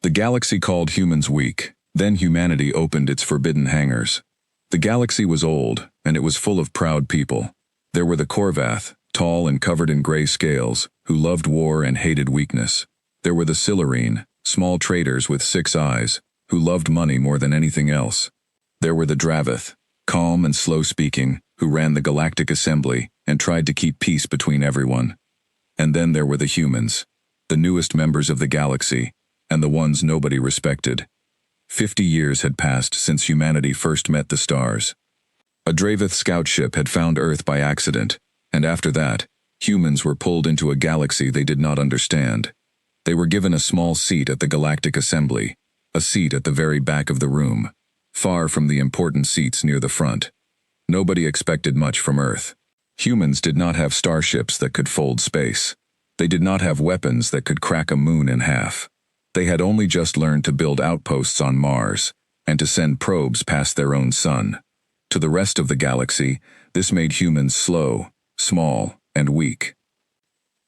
The galaxy called humans weak. Then humanity opened its forbidden hangars. The galaxy was old, and it was full of proud people. There were the Korvath, tall and covered in gray scales, who loved war and hated weakness. There were the Silurine, small traders with 6 eyes, who loved money more than anything else. There were the Dravith, calm and slow-speaking, who ran the Galactic Assembly and tried to keep peace between everyone. And then there were the humans, the newest members of the galaxy, and the ones nobody respected. 50 years had passed since humanity first met the stars. A Dravith scout ship had found Earth by accident, and after that, humans were pulled into a galaxy they did not understand. They were given a small seat at the Galactic Assembly, a seat at the very back of the room, far from the important seats near the front. Nobody expected much from Earth. Humans did not have starships that could fold space. They did not have weapons that could crack a moon in half. They had only just learned to build outposts on Mars, and to send probes past their own sun. To the rest of the galaxy, this made humans slow, small, and weak.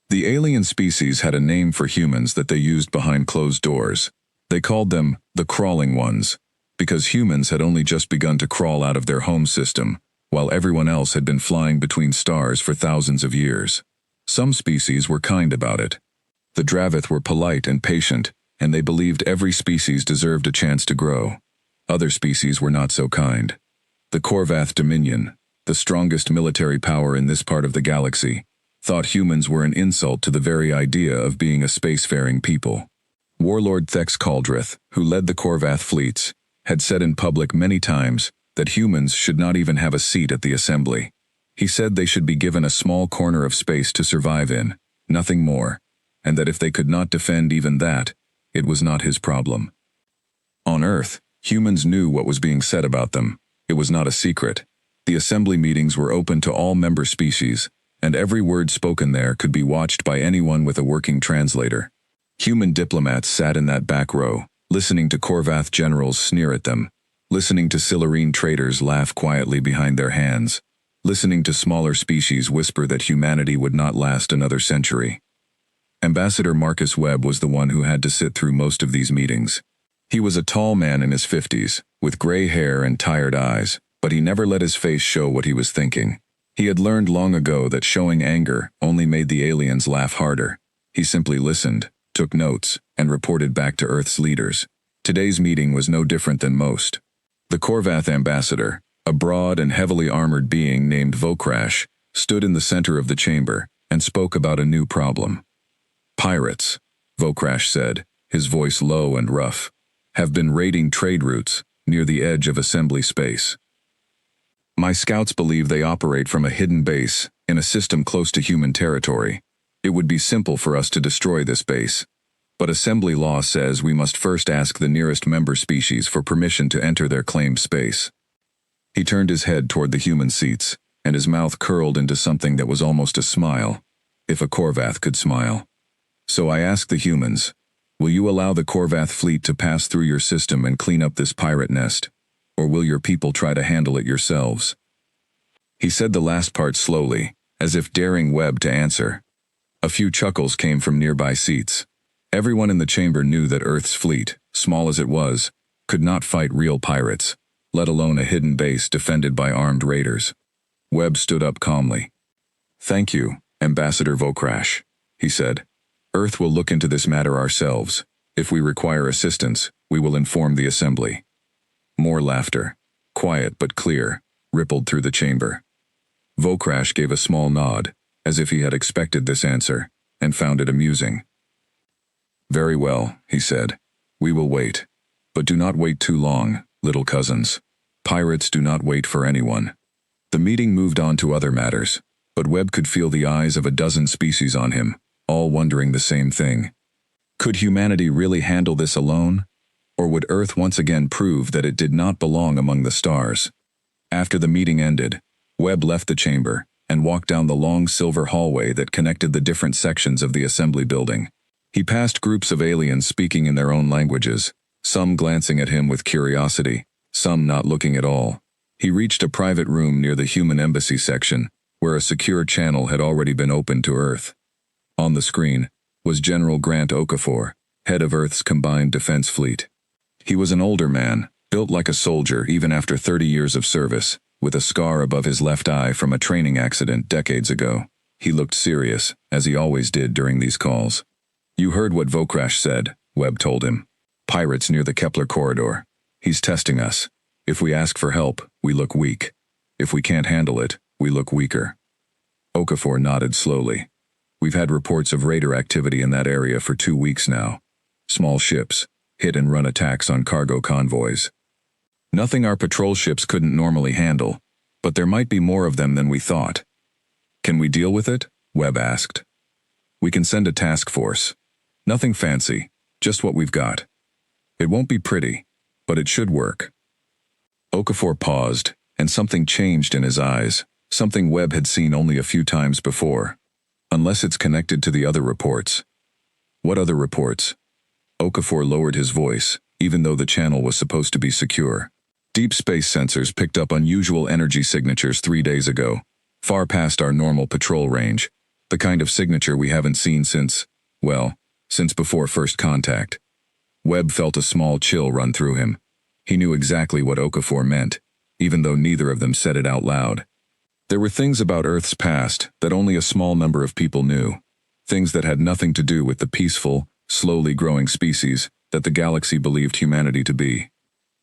The alien species had a name for humans that they used behind closed doors. They called them the crawling ones, because humans had only just begun to crawl out of their home system, while everyone else had been flying between stars for thousands of years. Some species were kind about it. The Dravith were polite and patient, and they believed every species deserved a chance to grow. Other species were not so kind. The Korvath Dominion, the strongest military power in this part of the galaxy, thought humans were an insult to the very idea of being a spacefaring people. Warlord Thex Caldrith, who led the Korvath fleets, had said in public many times that humans should not even have a seat at the assembly. He said they should be given a small corner of space to survive in, nothing more, and that if they could not defend even that, it was not his problem. On Earth, humans knew what was being said about them. It was not a secret. The assembly meetings were open to all member species, and every word spoken there could be watched by anyone with a working translator. Human diplomats sat in that back row, listening to Korvath generals sneer at them, listening to Silurine traders laugh quietly behind their hands, listening to smaller species whisper that humanity would not last another century. Ambassador Marcus Webb was the one who had to sit through most of these meetings. He was a tall man in his 50s, with gray hair and tired eyes, but he never let his face show what he was thinking. He had learned long ago that showing anger only made the aliens laugh harder. He simply listened, took notes, and reported back to Earth's leaders. Today's meeting was no different than most. The Korvath ambassador, a broad and heavily armored being named Vokrash, stood in the center of the chamber and spoke about a new problem. Pirates, Vokrash said, his voice low and rough, have been raiding trade routes near the edge of assembly space. My scouts believe they operate from a hidden base in a system close to human territory. It would be simple for us to destroy this base, but assembly law says we must first ask the nearest member species for permission to enter their claimed space. He turned his head toward the human seats, and his mouth curled into something that was almost a smile, if a Korvath could smile. So I asked the humans, will you allow the Korvath fleet to pass through your system and clean up this pirate nest, or will your people try to handle it yourselves? He said the last part slowly, as if daring Webb to answer. A few chuckles came from nearby seats. Everyone in the chamber knew that Earth's fleet, small as it was, could not fight real pirates, let alone a hidden base defended by armed raiders. Webb stood up calmly. Thank you, Ambassador Vokrash, he said. Earth will look into this matter ourselves. If we require assistance, we will inform the assembly. More laughter, quiet but clear, rippled through the chamber. Vokrash gave a small nod, as if he had expected this answer, and found it amusing. Very well, he said. We will wait. But do not wait too long, little cousins. Pirates do not wait for anyone. The meeting moved on to other matters, but Webb could feel the eyes of a dozen species on him, all wondering the same thing. Could humanity really handle this alone? Or would Earth once again prove that it did not belong among the stars? After the meeting ended, Webb left the chamber and walked down the long silver hallway that connected the different sections of the assembly building. He passed groups of aliens speaking in their own languages, some glancing at him with curiosity, some not looking at all. He reached a private room near the human embassy section, where a secure channel had already been opened to Earth. On the screen was General Grant Okafor, head of Earth's combined defense fleet. He was an older man, built like a soldier even after 30 years of service, with a scar above his left eye from a training accident decades ago. He looked serious, as he always did during these calls. "You heard what Vokrash said," Webb told him. "Pirates near the Kepler corridor. He's testing us. If we ask for help, we look weak. If we can't handle it, we look weaker." Okafor nodded slowly. "We've had reports of raider activity in that area for 2 weeks now. Small ships, hit-and-run attacks on cargo convoys. Nothing our patrol ships couldn't normally handle, but there might be more of them than we thought." "Can we deal with it?" Webb asked. "We can send a task force. Nothing fancy, just what we've got. It won't be pretty, but it should work." Okafor paused, and something changed in his eyes, something Webb had seen only a few times before. "Unless it's connected to the other reports." "What other reports?" Okafor lowered his voice, even though the channel was supposed to be secure. "Deep space sensors picked up unusual energy signatures 3 days ago, far past our normal patrol range, the kind of signature we haven't seen since, well, since before first contact." Webb felt a small chill run through him. He knew exactly what Okafor meant, even though neither of them said it out loud. There were things about Earth's past that only a small number of people knew, things that had nothing to do with the peaceful, slowly growing species that the galaxy believed humanity to be.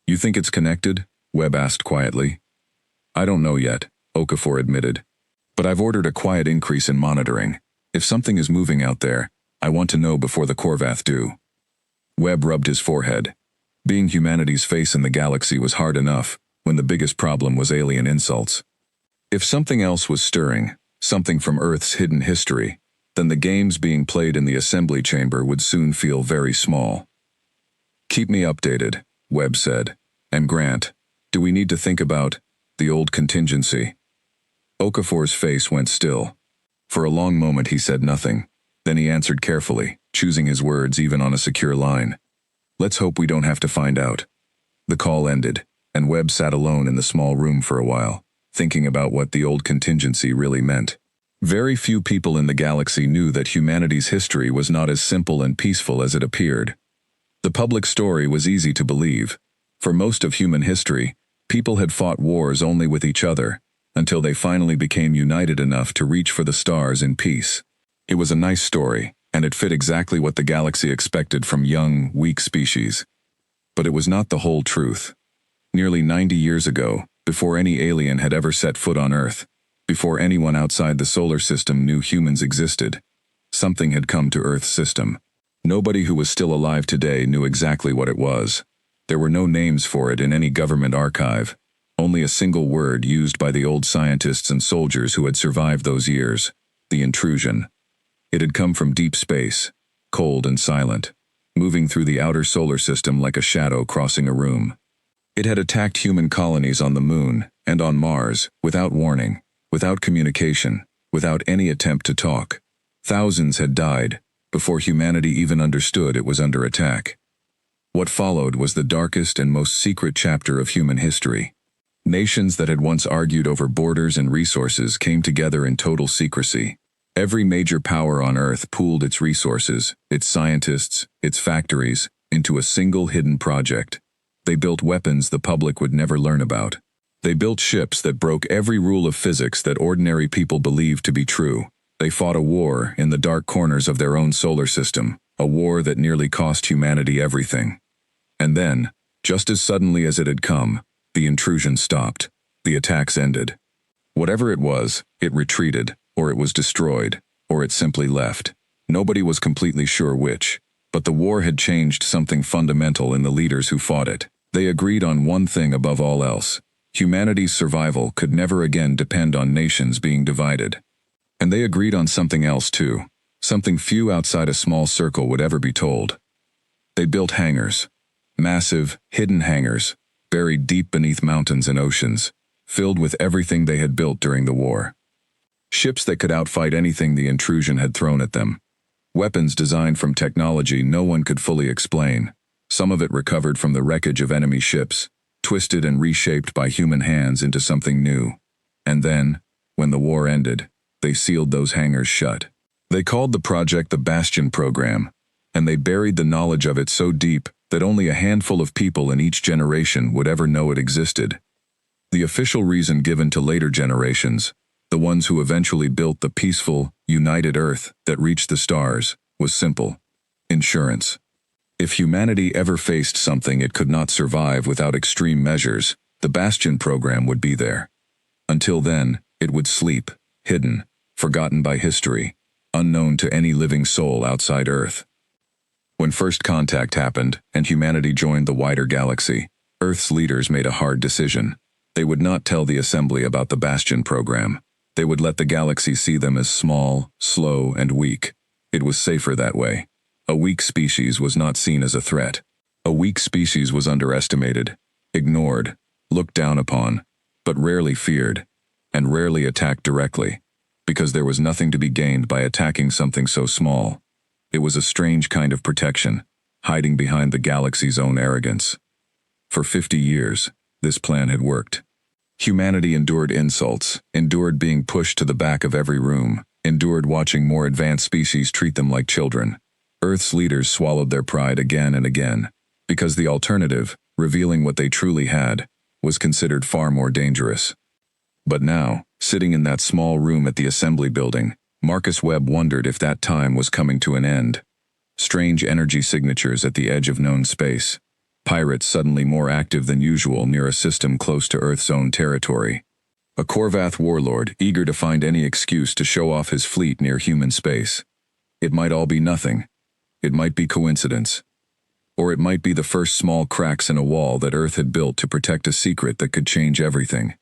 "You think it's connected?" Webb asked quietly. "I don't know yet," Okafor admitted. "But I've ordered a quiet increase in monitoring. If something is moving out there, I want to know before the Korvath do." Webb rubbed his forehead. Being humanity's face in the galaxy was hard enough, when the biggest problem was alien insults. If something else was stirring, something from Earth's hidden history, then the games being played in the assembly chamber would soon feel very small. "Keep me updated," Webb said. "And Grant, do we need to think about the old contingency?" Okafor's face went still. For a long moment he said nothing. Then he answered carefully, choosing his words even on a secure line. "Let's hope we don't have to find out." The call ended, and Webb sat alone in the small room for a while, thinking about what the old contingency really meant. Very few people in the galaxy knew that humanity's history was not as simple and peaceful as it appeared. The public story was easy to believe. For most of human history, people had fought wars only with each other, until they finally became united enough to reach for the stars in peace. It was a nice story, and it fit exactly what the galaxy expected from young, weak species. But it was not the whole truth. Nearly 90 years ago, before any alien had ever set foot on Earth, before anyone outside the solar system knew humans existed, something had come to Earth's system. Nobody who was still alive today knew exactly what it was. There were no names for it in any government archive, only a single word used by the old scientists and soldiers who had survived those years: the intrusion. It had come from deep space, cold and silent, moving through the outer solar system like a shadow crossing a room. It had attacked human colonies on the Moon and on Mars, without warning, without communication, without any attempt to talk. Thousands had died before humanity even understood it was under attack. What followed was the darkest and most secret chapter of human history. Nations that had once argued over borders and resources came together in total secrecy. Every major power on Earth pooled its resources, its scientists, its factories, into a single hidden project. They built weapons the public would never learn about. They built ships that broke every rule of physics that ordinary people believed to be true. They fought a war in the dark corners of their own solar system, a war that nearly cost humanity everything. And then, just as suddenly as it had come, the intrusion stopped. The attacks ended. Whatever it was, it retreated, or it was destroyed, or it simply left. Nobody was completely sure which, but the war had changed something fundamental in the leaders who fought it. They agreed on one thing above all else: humanity's survival could never again depend on nations being divided. And they agreed on something else too, something few outside a small circle would ever be told. They built hangars. Massive, hidden hangars, buried deep beneath mountains and oceans, filled with everything they had built during the war. Ships that could outfight anything the intrusion had thrown at them. Weapons designed from technology no one could fully explain, some of it recovered from the wreckage of enemy ships, twisted and reshaped by human hands into something new. And then, when the war ended, they sealed those hangars shut. They called the project the Bastion Program, and they buried the knowledge of it so deep that only a handful of people in each generation would ever know it existed. The official reason given to later generations, the ones who eventually built the peaceful, united Earth that reached the stars, was simple: insurance. If humanity ever faced something it could not survive without extreme measures, the Bastion program would be there. Until then, it would sleep, hidden, forgotten by history, unknown to any living soul outside Earth. When first contact happened and humanity joined the wider galaxy, Earth's leaders made a hard decision. They would not tell the Assembly about the Bastion program. They would let the galaxy see them as small, slow, and weak. It was safer that way. A weak species was not seen as a threat. A weak species was underestimated, ignored, looked down upon, but rarely feared, and rarely attacked directly, because there was nothing to be gained by attacking something so small. It was a strange kind of protection, hiding behind the galaxy's own arrogance. For 50 years, this plan had worked. Humanity endured insults, endured being pushed to the back of every room, endured watching more advanced species treat them like children. Earth's leaders swallowed their pride again and again, because the alternative, revealing what they truly had, was considered far more dangerous. But now, sitting in that small room at the assembly building, Marcus Webb wondered if that time was coming to an end. Strange energy signatures at the edge of known space. Pirates suddenly more active than usual near a system close to Earth's own territory. A Korvath warlord eager to find any excuse to show off his fleet near human space. It might all be nothing. It might be coincidence. Or it might be the first small cracks in a wall that Earth had built to protect a secret that could change everything.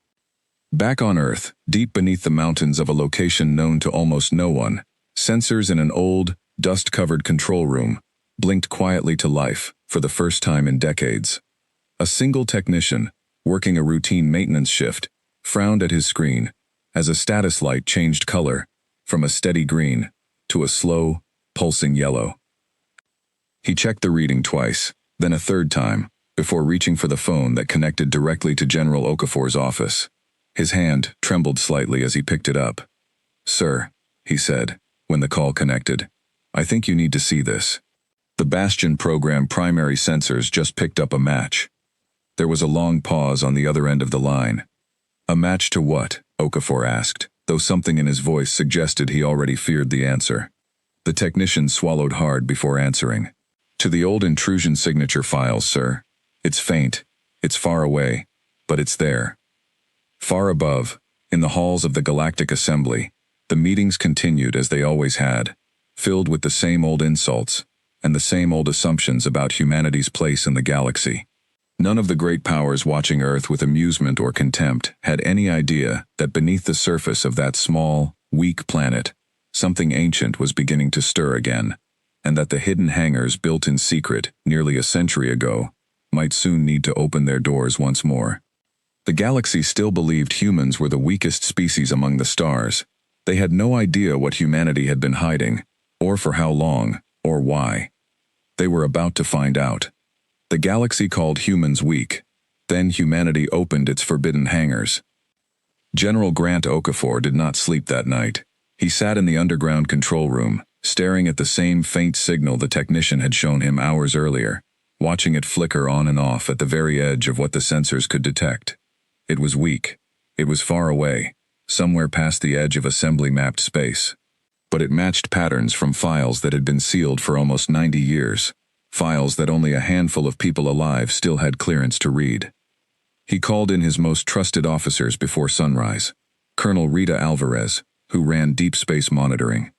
Back on Earth, deep beneath the mountains of a location known to almost no one, sensors in an old, dust-covered control room blinked quietly to life for the first time in decades. A single technician, working a routine maintenance shift, frowned at his screen as a status light changed color from a steady green to a slow, pulsing yellow. He checked the reading twice, then a third time, before reaching for the phone that connected directly to General Okafor's office. His hand trembled slightly as he picked it up. "Sir," he said, when the call connected, "I think you need to see this." The Bastion program primary sensors just picked up a match. There was a long pause on the other end of the line. "A match to what?" Okafor asked, though something in his voice suggested he already feared the answer. The technician swallowed hard before answering. "To the old intrusion signature files, sir. It's faint, it's far away, but it's there." Far above, in the halls of the Galactic Assembly, the meetings continued as they always had, filled with the same old insults and the same old assumptions about humanity's place in the galaxy. None of the great powers watching Earth with amusement or contempt had any idea that beneath the surface of that small, weak planet, something ancient was beginning to stir again, and that the hidden hangars built in secret nearly a century ago might soon need to open their doors once more. The galaxy still believed humans were the weakest species among the stars. They had no idea what humanity had been hiding, or for how long, or why. They were about to find out. The galaxy called humans weak. Then humanity opened its forbidden hangars. General Grant Okafor did not sleep that night. He sat in the underground control room, staring at the same faint signal the technician had shown him hours earlier, watching it flicker on and off at the very edge of what the sensors could detect. It was weak. It was far away, somewhere past the edge of assembly-mapped space. But it matched patterns from files that had been sealed for almost 90 years, files that only a handful of people alive still had clearance to read. He called in his most trusted officers before sunrise, Colonel Rita Alvarez, who ran Deep Space Monitoring,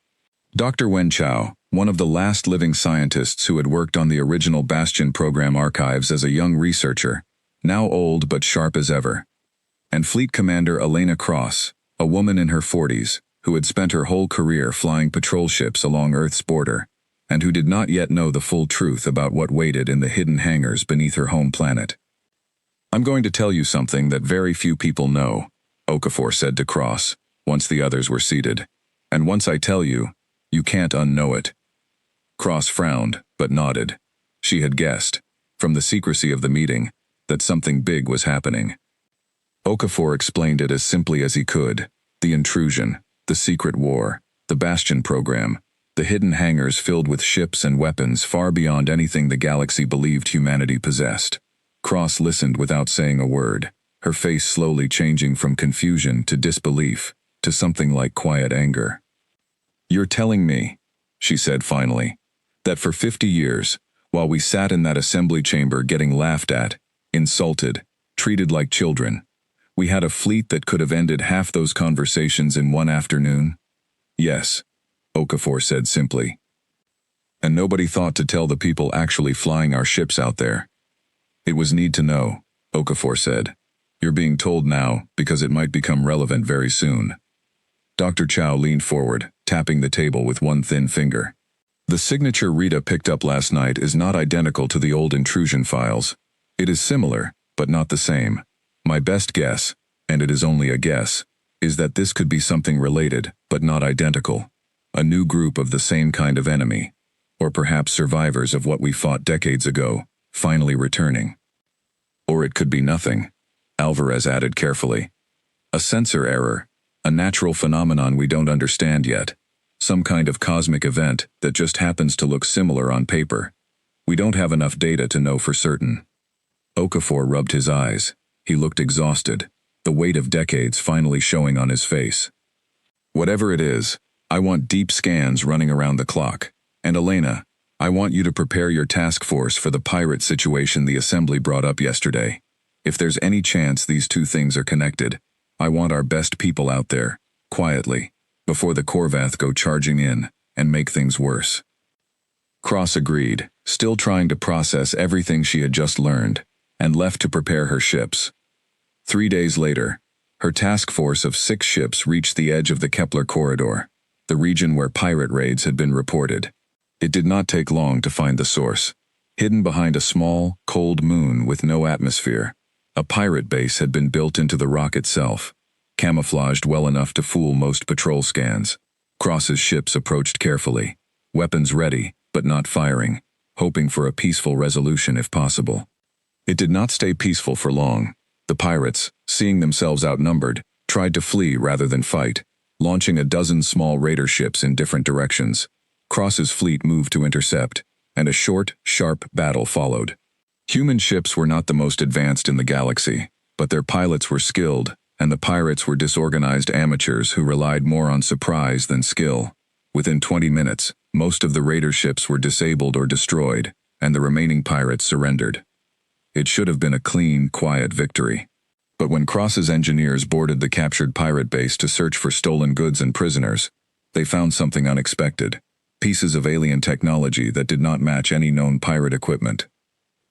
Dr. Wen Chao, one of the last living scientists who had worked on the original Bastion program archives as a young researcher, now old but sharp as ever, and Fleet Commander Elena Cross, a woman in her 40s, who had spent her whole career flying patrol ships along Earth's border, and who did not yet know the full truth about what waited in the hidden hangars beneath her home planet. "I'm going to tell you something that very few people know," Okafor said to Cross, once the others were seated. "And once I tell you, you can't unknow it." Cross frowned, but nodded. She had guessed, from the secrecy of the meeting, that something big was happening. Okafor explained it as simply as he could: the intrusion, the secret war, the Bastion program, the hidden hangars filled with ships and weapons far beyond anything the galaxy believed humanity possessed. Cross listened without saying a word, her face slowly changing from confusion to disbelief, to something like quiet anger. "You're telling me," she said finally, "that for 50 years, while we sat in that assembly chamber getting laughed at, insulted, treated like children, we had a fleet that could have ended half those conversations in one afternoon?" "Yes," Okafor said simply. "And nobody thought to tell the people actually flying our ships out there?" "It was need to know," Okafor said. "You're being told now because it might become relevant very soon." Dr. Chow leaned forward, tapping the table with one thin finger. "The signature Rita picked up last night is not identical to the old intrusion files. It is similar, but not the same. My best guess, and it is only a guess, is that this could be something related, but not identical. A new group of the same kind of enemy. Or perhaps survivors of what we fought decades ago, finally returning. Or it could be nothing," Alvarez added carefully. "A sensor error, a natural phenomenon we don't understand yet. Some kind of cosmic event that just happens to look similar on paper. We don't have enough data to know for certain." Okafor rubbed his eyes. He looked exhausted, the weight of decades finally showing on his face. "Whatever it is, I want deep scans running around the clock. And Elena, I want you to prepare your task force for the pirate situation the assembly brought up yesterday. If there's any chance these two things are connected, I want our best people out there, quietly, before the Korvath go charging in and make things worse." Cross agreed, still trying to process everything she had just learned, and left to prepare her ships. 3 days later, her task force of 6 ships reached the edge of the Kepler corridor, the region where pirate raids had been reported. It did not take long to find the source. Hidden behind a small, cold moon with no atmosphere, a pirate base had been built into the rock itself, camouflaged well enough to fool most patrol scans. Cross's ships approached carefully, weapons ready, but not firing, hoping for a peaceful resolution if possible. It did not stay peaceful for long. The pirates, seeing themselves outnumbered, tried to flee rather than fight, launching a dozen small raider ships in different directions. Cross's fleet moved to intercept, and a short, sharp battle followed. Human ships were not the most advanced in the galaxy, but their pilots were skilled, and the pirates were disorganized amateurs who relied more on surprise than skill. Within 20 minutes, most of the raider ships were disabled or destroyed, and the remaining pirates surrendered. It should have been a clean, quiet victory. But when Cross's engineers boarded the captured pirate base to search for stolen goods and prisoners, they found something unexpected. Pieces of alien technology that did not match any known pirate equipment.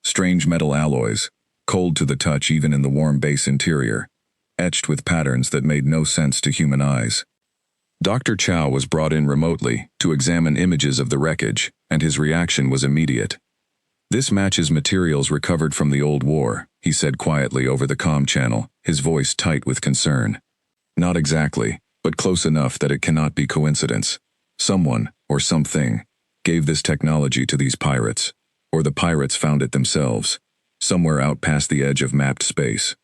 Strange metal alloys, cold to the touch even in the warm base interior, etched with patterns that made no sense to human eyes. Dr. Chow was brought in remotely to examine images of the wreckage, and his reaction was immediate. "This matches materials recovered from the old war," he said quietly over the comm channel, his voice tight with concern. "Not exactly, but close enough that it cannot be coincidence. Someone, or something, gave this technology to these pirates, or the pirates found it themselves, somewhere out past the edge of mapped space."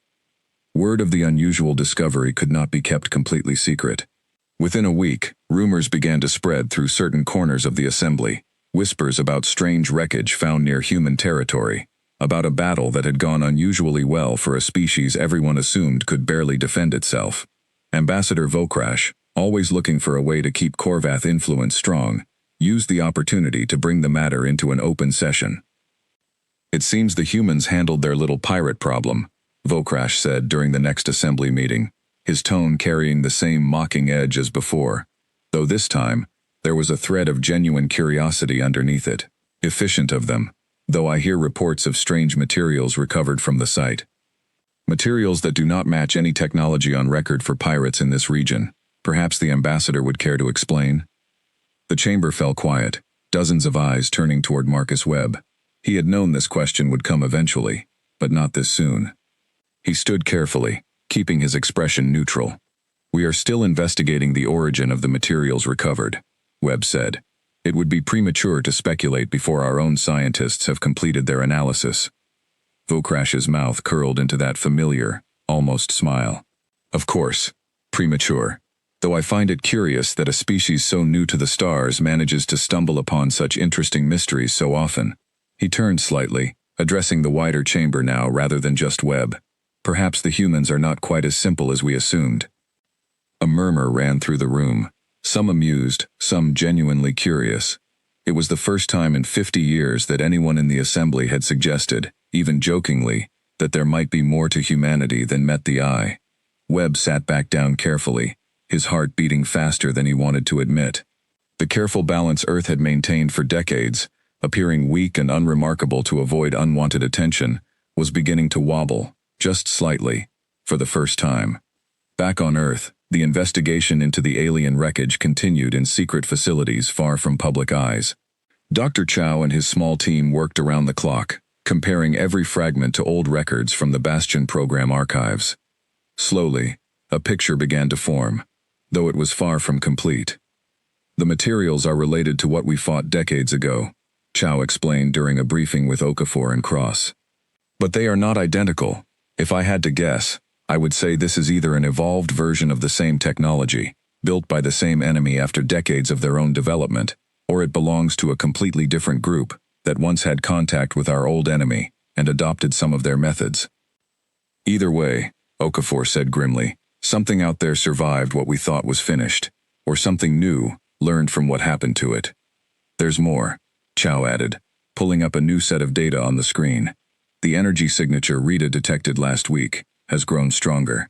Word of the unusual discovery could not be kept completely secret. Within a week, rumors began to spread through certain corners of the assembly. Whispers about strange wreckage found near human territory, about a battle that had gone unusually well for a species everyone assumed could barely defend itself. Ambassador Vokrash, always looking for a way to keep Korvath influence strong, used the opportunity to bring the matter into an open session. "It seems the humans handled their little pirate problem," Vokrash said during the next assembly meeting, his tone carrying the same mocking edge as before, though this time, there was a thread of genuine curiosity underneath it. "Efficient of them, though I hear reports of strange materials recovered from the site. Materials that do not match any technology on record for pirates in this region. Perhaps the ambassador would care to explain?" The chamber fell quiet, dozens of eyes turning toward Marcus Webb. He had known this question would come eventually, but not this soon. He stood carefully, keeping his expression neutral. "We are still investigating the origin of the materials recovered," Webb said. "It would be premature to speculate before our own scientists have completed their analysis." Vokrash's mouth curled into that familiar, almost smile. "Of course, premature. though I find it curious that a species so new to the stars manages to stumble upon such interesting mysteries so often. He turned slightly, addressing the wider chamber now rather than just Webb. Perhaps the humans are not quite as simple as we assumed. A murmur ran through the room, some amused, some genuinely curious. It was the first time in 50 years that anyone in the assembly had suggested, even jokingly, that there might be more to humanity than met the eye. Webb sat back down carefully, his heart beating faster than he wanted to admit. The careful balance Earth had maintained for decades, appearing weak and unremarkable to avoid unwanted attention, was beginning to wobble, just slightly, for the first time. Back on Earth, the investigation into the alien wreckage continued in secret facilities far from public eyes. Dr. Chow and his small team worked around the clock, comparing every fragment to old records from the Bastion program archives. Slowly, a picture began to form, though it was far from complete. The materials are related to what we fought decades ago, Chow explained during a briefing with Okafor and Cross. But they are not identical. If I had to guess, I would say this is either an evolved version of the same technology, built by the same enemy after decades of their own development, or it belongs to a completely different group that once had contact with our old enemy and adopted some of their methods. Either way, Okafor said grimly, something out there survived what we thought was finished, or something new learned from what happened to it. There's more, Chow added, pulling up a new set of data on the screen. The energy signature Rita detected last week has grown stronger.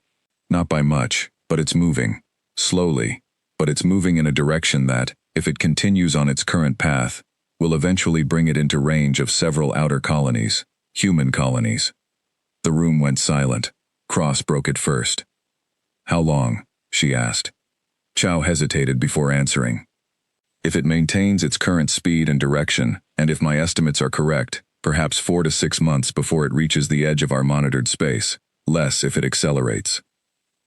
Not by much, but it's moving. Slowly, but it's moving in a direction that, if it continues on its current path, will eventually bring it into range of several outer colonies, human colonies. The room went silent. Cross broke it first. How long? She asked. Chow hesitated before answering. If it maintains its current speed and direction, and if my estimates are correct, perhaps 4 to 6 months before it reaches the edge of our monitored space, less if it accelerates.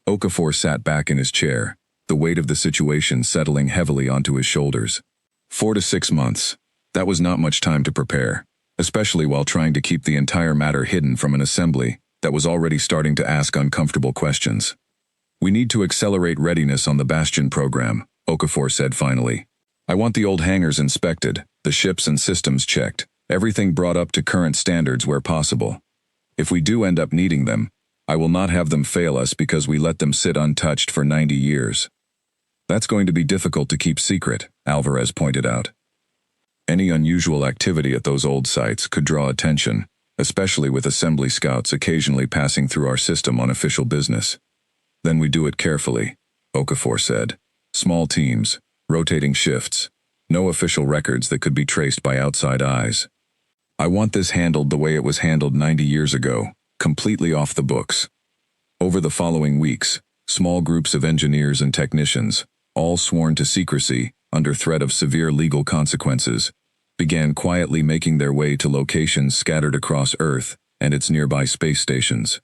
Okafor sat back in his chair, the weight of the situation settling heavily onto his shoulders. 4 to 6 months. That was not much time to prepare, especially while trying to keep the entire matter hidden from an assembly that was already starting to ask uncomfortable questions. We need to accelerate readiness on the Bastion program, Okafor said finally. I want the old hangars inspected, the ships and systems checked, everything brought up to current standards where possible. If we do end up needing them, I will not have them fail us because we let them sit untouched for 90 years. That's going to be difficult to keep secret, Alvarez pointed out. Any unusual activity at those old sites could draw attention, especially with assembly scouts occasionally passing through our system on official business. Then we do it carefully, Okafor said. Small teams, rotating shifts, no official records that could be traced by outside eyes. I want this handled the way it was handled 90 years ago, completely off the books. Over the following weeks, small groups of engineers and technicians, all sworn to secrecy under threat of severe legal consequences, began quietly making their way to locations scattered across Earth and its nearby space stations.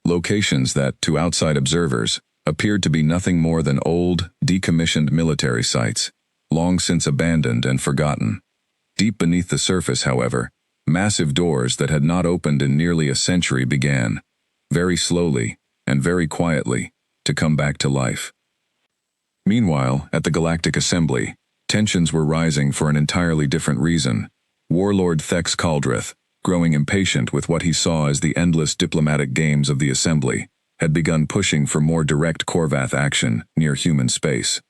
Locations that, to outside observers, appeared to be nothing more than old, decommissioned military sites, long since abandoned and forgotten. Deep beneath the surface, however, massive doors that had not opened in nearly a century began, very slowly and very quietly, to come back to life. Meanwhile, at the Galactic Assembly, tensions were rising for an entirely different reason. Warlord Thex Caldrith, growing impatient with what he saw as the endless diplomatic games of the Assembly, had begun pushing for more direct Korvath action near human space.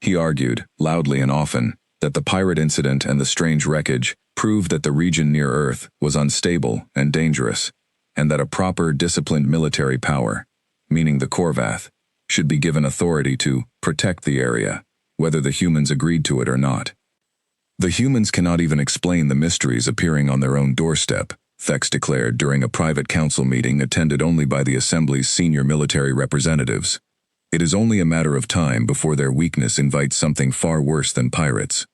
He argued, loudly and often, that the pirate incident and the strange wreckage proved that the region near Earth was unstable and dangerous, and that a proper, disciplined military power, meaning the Korvath, should be given authority to protect the area, whether the humans agreed to it or not. The humans cannot even explain the mysteries appearing on their own doorstep, Thex declared during a private council meeting attended only by the Assembly's senior military representatives. It is only a matter of time before their weakness invites something far worse than pirates.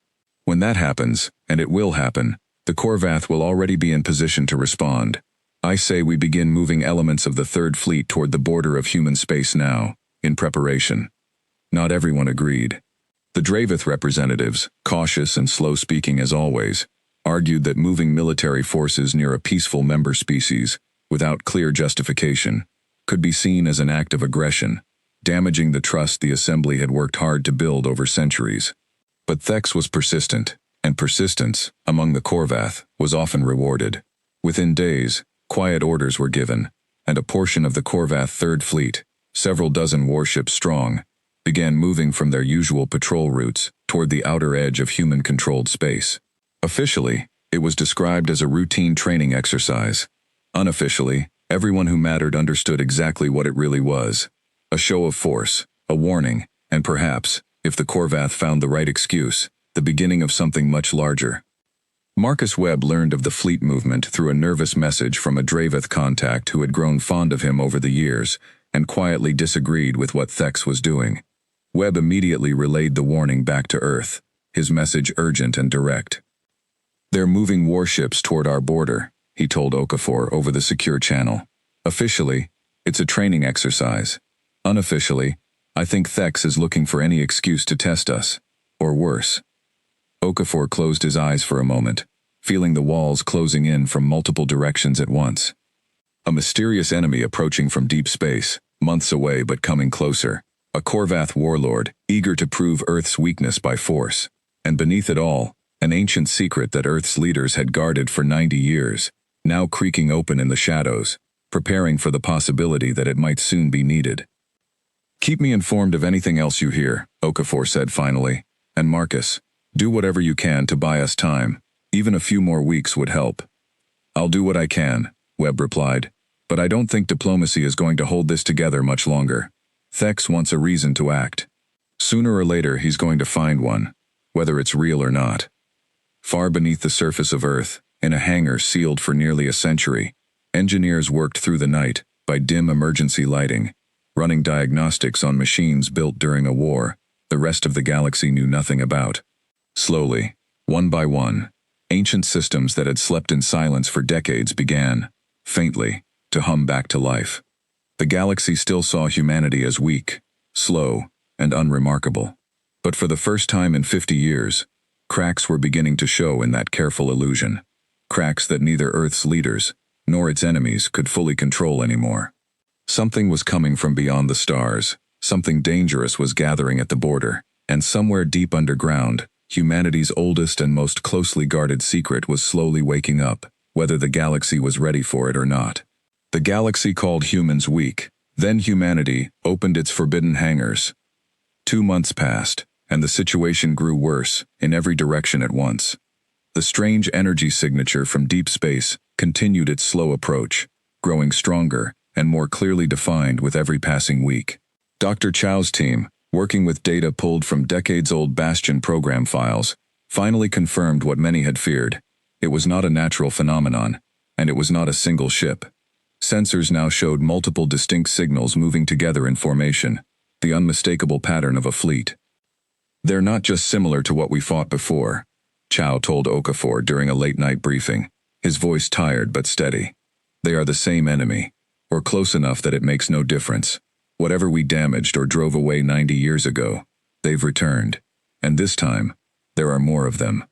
When that happens, and it will happen, the Korvath will already be in position to respond. I say we begin moving elements of the Third Fleet toward the border of human space now, in preparation. Not everyone agreed. The Dravith representatives, cautious and slow-speaking as always, argued that moving military forces near a peaceful member species, without clear justification, could be seen as an act of aggression, damaging the trust the Assembly had worked hard to build over centuries. But Thex was persistent, and persistence, among the Korvath, was often rewarded. Within days, quiet orders were given, and a portion of the Korvath Third Fleet, several dozen warships strong, began moving from their usual patrol routes toward the outer edge of human-controlled space. Officially, it was described as a routine training exercise. Unofficially, everyone who mattered understood exactly what it really was. A show of force, a warning, and perhaps, if the Korvath found the right excuse, the beginning of something much larger. Marcus Webb learned of the fleet movement through a nervous message from a Draveth contact who had grown fond of him over the years and quietly disagreed with what Thex was doing. Webb immediately relayed the warning back to Earth, his message urgent and direct. "They're moving warships toward our border," he told Okafor over the secure channel. "Officially, it's a training exercise. Unofficially, I think Thex is looking for any excuse to test us. Or worse." Okafor closed his eyes for a moment, feeling the walls closing in from multiple directions at once. A mysterious enemy approaching from deep space, months away but coming closer. A Korvath warlord, eager to prove Earth's weakness by force. And beneath it all, an ancient secret that Earth's leaders had guarded for 90 years, now creaking open in the shadows, preparing for the possibility that it might soon be needed. "Keep me informed of anything else you hear," Okafor said finally. "And Marcus, do whatever you can to buy us time. Even a few more weeks would help." "I'll do what I can," Webb replied. "But I don't think diplomacy is going to hold this together much longer. Thex wants a reason to act. Sooner or later he's going to find one, whether it's real or not." Far beneath the surface of Earth, in a hangar sealed for nearly a century, engineers worked through the night by dim emergency lighting, running diagnostics on machines built during a war the rest of the galaxy knew nothing about. Slowly, one by one, ancient systems that had slept in silence for decades began, faintly, to hum back to life. The galaxy still saw humanity as weak, slow, and unremarkable. But for the first time in 50 years, cracks were beginning to show in that careful illusion. Cracks that neither Earth's leaders, nor its enemies could fully control anymore. Something was coming from beyond the stars, something dangerous was gathering at the border, and somewhere deep underground, humanity's oldest and most closely guarded secret was slowly waking up, whether the galaxy was ready for it or not. The galaxy called humans weak. Then humanity opened its forbidden hangars. 2 months passed, and the situation grew worse, in every direction at once. The strange energy signature from deep space continued its slow approach, growing stronger and more clearly defined with every passing week. Dr. Chow's team, working with data pulled from decades-old Bastion program files, finally confirmed what many had feared. It was not a natural phenomenon, and it was not a single ship. Sensors now showed multiple distinct signals moving together in formation, the unmistakable pattern of a fleet. "They're not just similar to what we fought before," Chow told Okafor during a late-night briefing, his voice tired but steady. "They are the same enemy, or close enough that it makes no difference. Whatever we damaged or drove away 90 years ago, they've returned, and this time, there are more of them."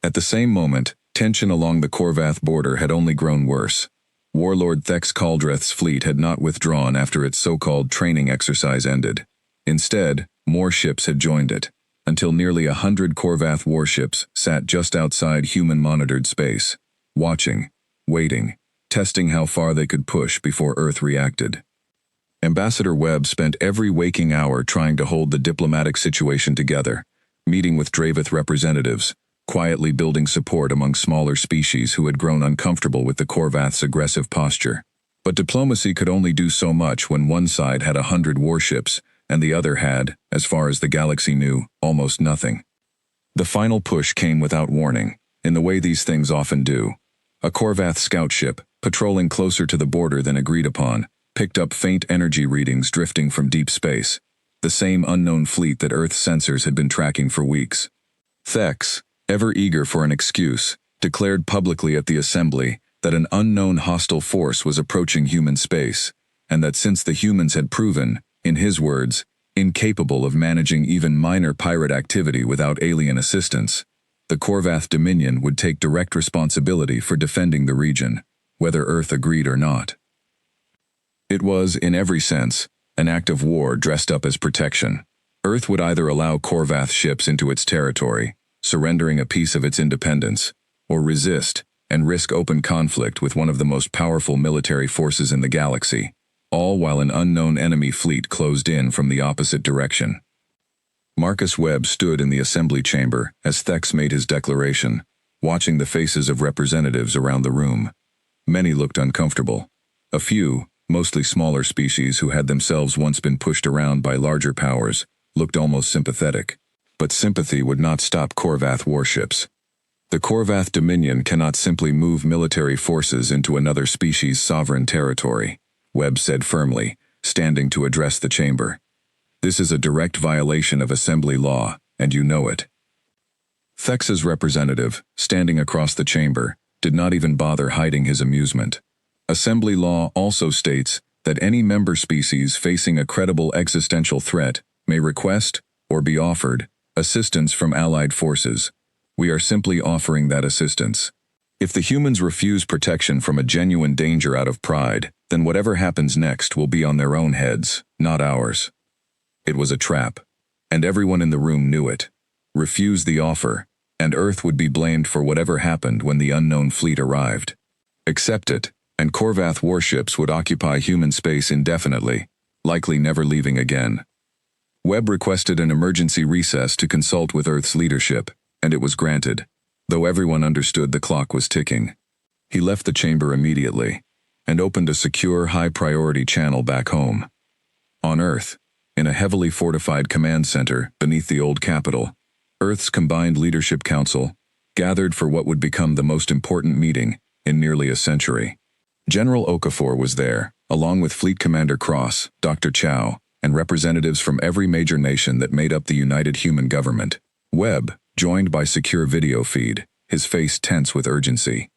At the same moment, tension along the Korvath border had only grown worse. Warlord Thex Kaldreth's fleet had not withdrawn after its so-called training exercise ended. Instead, more ships had joined it, until nearly 100 Korvath warships sat just outside human-monitored space, watching, waiting, testing how far they could push before Earth reacted. Ambassador Webb spent every waking hour trying to hold the diplomatic situation together, meeting with Draveth representatives, quietly building support among smaller species who had grown uncomfortable with the Korvath's aggressive posture. But diplomacy could only do so much when one side had 100 warships, and the other had, as far as the galaxy knew, almost nothing. The final push came without warning, in the way these things often do. A Korvath scout ship, patrolling closer to the border than agreed upon, picked up faint energy readings drifting from deep space, the same unknown fleet that Earth's sensors had been tracking for weeks. Thex, ever eager for an excuse, declared publicly at the assembly that an unknown hostile force was approaching human space, and that since the humans had proven, in his words, incapable of managing even minor pirate activity without alien assistance, the Korvath Dominion would take direct responsibility for defending the region, whether Earth agreed or not. It was, in every sense, an act of war dressed up as protection. Earth would either allow Korvath ships into its territory, surrendering a piece of its independence, or resist and risk open conflict with one of the most powerful military forces in the galaxy, all while an unknown enemy fleet closed in from the opposite direction. Marcus Webb stood in the assembly chamber as Thex made his declaration, watching the faces of representatives around the room. Many looked uncomfortable. A few, mostly smaller species who had themselves once been pushed around by larger powers, looked almost sympathetic. But sympathy would not stop Korvath warships. The Korvath Dominion cannot simply move military forces into another species' sovereign territory, Webb said firmly, standing to address the chamber. This is a direct violation of assembly law, and you know it. Thex's representative, standing across the chamber, did not even bother hiding his amusement. Assembly law also states that any member species facing a credible existential threat may request, or be offered, assistance from allied forces. We are simply offering that assistance. If the humans refuse protection from a genuine danger out of pride, then whatever happens next will be on their own heads, not ours. It was a trap, and everyone in the room knew it. Refuse the offer, and Earth would be blamed for whatever happened when the unknown fleet arrived. Accept it, and Korvath warships would occupy human space indefinitely, likely never leaving again. Webb requested an emergency recess to consult with Earth's leadership, and it was granted, though everyone understood the clock was ticking. He left the chamber immediately, and opened a secure, high-priority channel back home. On Earth, in a heavily fortified command center beneath the old capital, Earth's Combined Leadership Council gathered for what would become the most important meeting in nearly a century. General Okafor was there, along with Fleet Commander Cross, Dr. Chow, and representatives from every major nation that made up the United Human Government. Webb, joined by secure video feed, his face tense with urgency.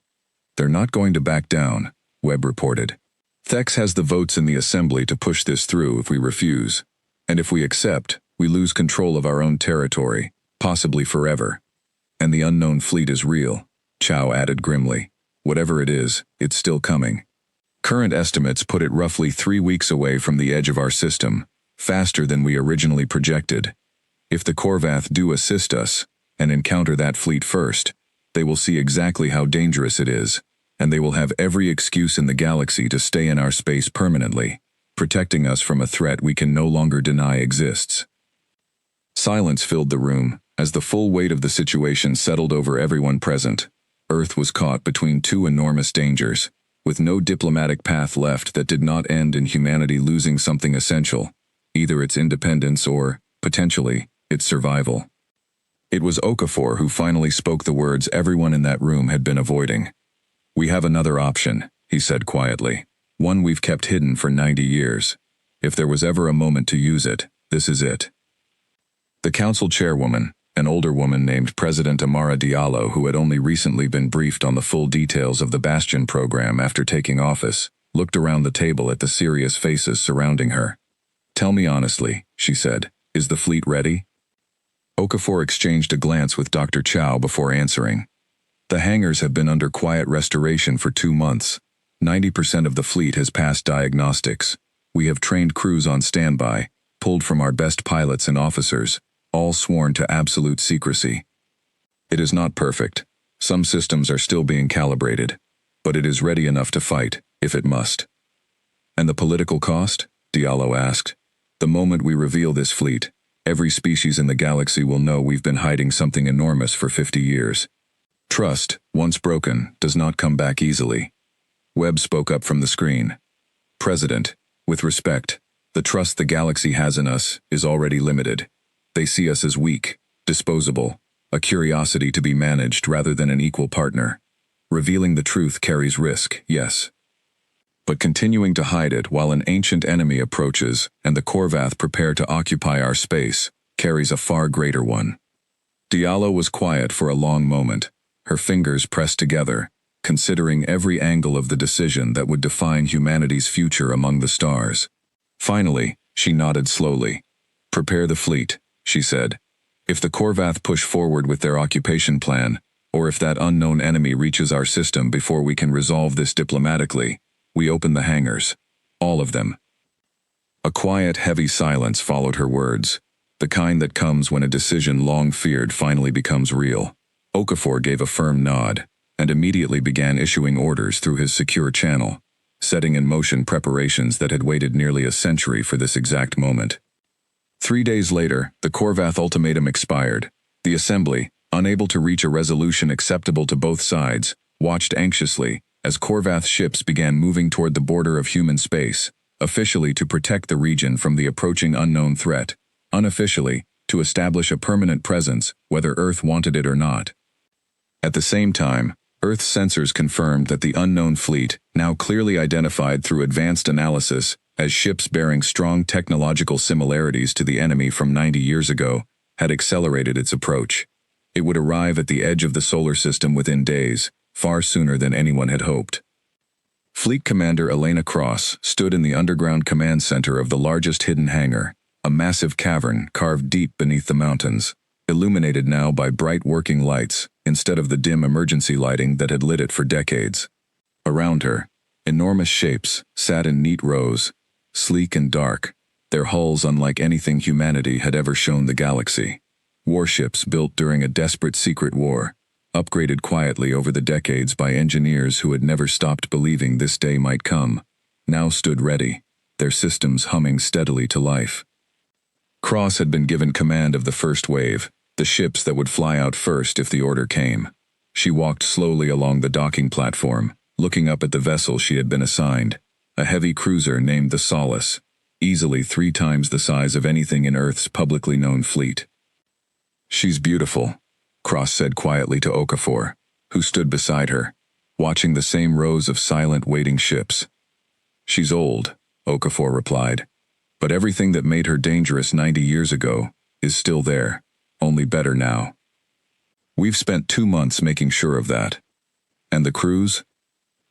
They're not going to back down, Webb reported. Thex has the votes in the assembly to push this through if we refuse. And if we accept, we lose control of our own territory, possibly forever. And the unknown fleet is real, Chow added grimly. Whatever it is, it's still coming. Current estimates put it roughly 3 weeks away from the edge of our system, faster than we originally projected. If the Korvath do assist us, and encounter that fleet first, they will see exactly how dangerous it is, and they will have every excuse in the galaxy to stay in our space permanently, protecting us from a threat we can no longer deny exists. Silence filled the room as the full weight of the situation settled over everyone present. Earth was caught between two enormous dangers, with no diplomatic path left that did not end in humanity losing something essential, either its independence or, potentially, its survival. It was Okafor who finally spoke the words everyone in that room had been avoiding. "We have another option," he said quietly. "One we've kept hidden for 90 years. If there was ever a moment to use it, this is it." The council chairwoman, an older woman named President Amara Diallo, who had only recently been briefed on the full details of the Bastion program after taking office, looked around the table at the serious faces surrounding her. "Tell me honestly," she said, "is the fleet ready?" Okafor exchanged a glance with Dr. Chow before answering. "The hangars have been under quiet restoration for 2 months. 90% of the fleet has passed diagnostics. We have trained crews on standby, pulled from our best pilots and officers, all sworn to absolute secrecy. It is not perfect. Some systems are still being calibrated, but it is ready enough to fight, if it must." "And the political cost?" Diallo asked. "The moment we reveal this fleet, every species in the galaxy will know we've been hiding something enormous for 50 years. Trust, once broken, does not come back easily." Webb spoke up from the screen. "President, with respect, the trust the galaxy has in us is already limited. They see us as weak, disposable, a curiosity to be managed rather than an equal partner. Revealing the truth carries risk, yes. But continuing to hide it while an ancient enemy approaches and the Korvath prepare to occupy our space carries a far greater one." Diallo was quiet for a long moment, her fingers pressed together, considering every angle of the decision that would define humanity's future among the stars. Finally, she nodded slowly. "Prepare the fleet," she said. "If the Korvath push forward with their occupation plan, or if that unknown enemy reaches our system before we can resolve this diplomatically, we open the hangars. All of them." A quiet, heavy silence followed her words, the kind that comes when a decision long feared finally becomes real. Okafor gave a firm nod, and immediately began issuing orders through his secure channel, setting in motion preparations that had waited nearly a century for this exact moment. 3 days later, the Korvath ultimatum expired. The Assembly, unable to reach a resolution acceptable to both sides, watched anxiously as Korvath ships began moving toward the border of human space, officially to protect the region from the approaching unknown threat, unofficially to establish a permanent presence, whether Earth wanted it or not. At the same time, Earth's sensors confirmed that the unknown fleet, now clearly identified through advanced analysis as ships bearing strong technological similarities to the enemy from 90 years ago, had accelerated its approach. It would arrive at the edge of the solar system within days, far sooner than anyone had hoped. Fleet Commander Elena Cross stood in the underground command center of the largest hidden hangar, a massive cavern carved deep beneath the mountains, illuminated now by bright working lights instead of the dim emergency lighting that had lit it for decades. Around her, enormous shapes sat in neat rows, sleek and dark, their hulls unlike anything humanity had ever shown the galaxy. Warships built during a desperate secret war, upgraded quietly over the decades by engineers who had never stopped believing this day might come, now stood ready, their systems humming steadily to life. Cross had been given command of the first wave, the ships that would fly out first if the order came. She walked slowly along the docking platform, looking up at the vessel she had been assigned, a heavy cruiser named the Solace, easily 3 times the size of anything in Earth's publicly known fleet. "She's beautiful," Cross said quietly to Okafor, who stood beside her, watching the same rows of silent waiting ships. "She's old," Okafor replied, "but everything that made her dangerous 90 years ago is still there, only better now. We've spent 2 months making sure of that. And the crews?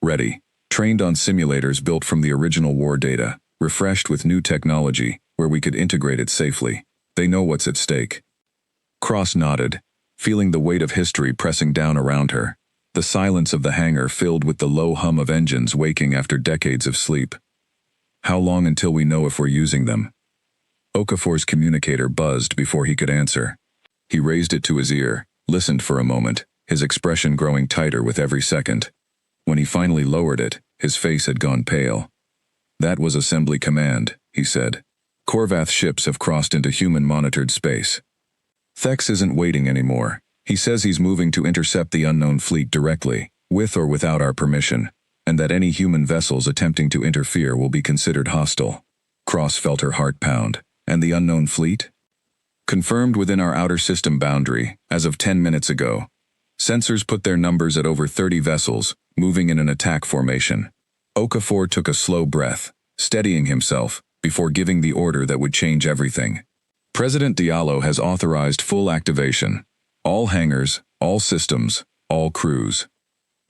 Ready, trained on simulators built from the original war data, refreshed with new technology where we could integrate it safely. They know what's at stake." Cross nodded, feeling the weight of history pressing down around her, the silence of the hangar filled with the low hum of engines waking after decades of sleep. "How long until we know if we're using them?" Okafor's communicator buzzed before he could answer. He raised it to his ear, listened for a moment, his expression growing tighter with every second. When he finally lowered it, his face had gone pale. "That was Assembly Command," he said. "Korvath ships have crossed into human-monitored space. Thex isn't waiting anymore. He says he's moving to intercept the unknown fleet directly, with or without our permission, and that any human vessels attempting to interfere will be considered hostile." Cross felt her heart pound. "And the unknown fleet?" "Confirmed within our outer system boundary, as of 10 minutes ago. Sensors put their numbers at over 30 vessels, moving in an attack formation." Okafor took a slow breath, steadying himself, before giving the order that would change everything. "President Diallo has authorized full activation. All hangars, all systems, all crews."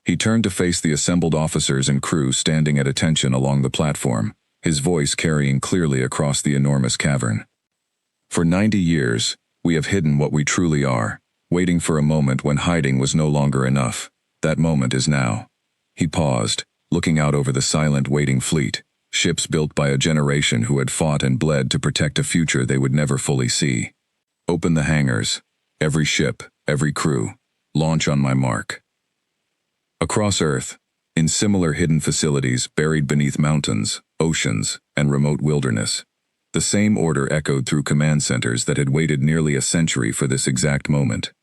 He turned to face the assembled officers and crew standing at attention along the platform, his voice carrying clearly across the enormous cavern. "For 90 years, we have hidden what we truly are, waiting for a moment when hiding was no longer enough. That moment is now." He paused, looking out over the silent waiting fleet, ships built by a generation who had fought and bled to protect a future they would never fully see. "Open the hangars. Every ship, every crew. Launch on my mark." Across Earth, in similar hidden facilities buried beneath mountains, oceans, and remote wilderness, the same order echoed through command centers that had waited nearly a century for this exact moment.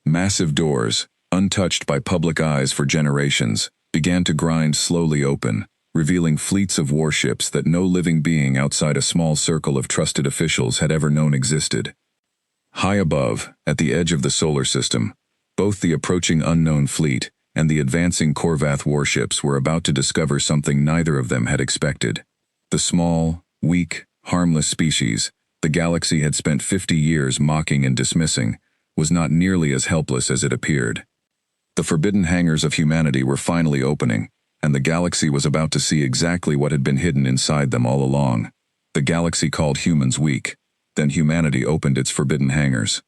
Massive doors, untouched by public eyes for generations, began to grind slowly open, revealing fleets of warships that no living being outside a small circle of trusted officials had ever known existed. High above, at the edge of the solar system, both the approaching unknown fleet and the advancing Korvath warships were about to discover something neither of them had expected. The small, weak, harmless species the galaxy had spent 50 years mocking and dismissing was not nearly as helpless as it appeared. The forbidden hangars of humanity were finally opening, and the galaxy was about to see exactly what had been hidden inside them all along. The galaxy called humans weak. Then humanity opened its forbidden hangars.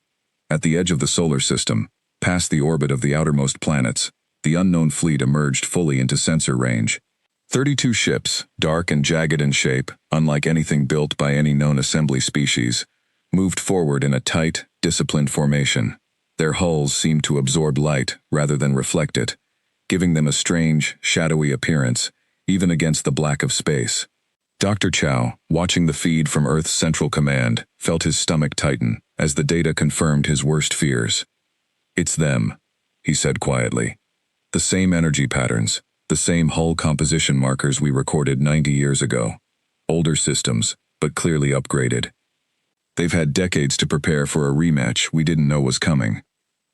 At the edge of the solar system, past the orbit of the outermost planets, the unknown fleet emerged fully into sensor range. 32 ships, dark and jagged in shape, unlike anything built by any known assembly species, moved forward in a tight, disciplined formation. Their hulls seemed to absorb light rather than reflect it, giving them a strange, shadowy appearance, even against the black of space. Dr. Chow, watching the feed from Earth's Central Command, felt his stomach tighten as the data confirmed his worst fears. "It's them," he said quietly. "The same energy patterns, the same hull composition markers we recorded 90 years ago. Older systems, but clearly upgraded. They've had decades to prepare for a rematch we didn't know was coming."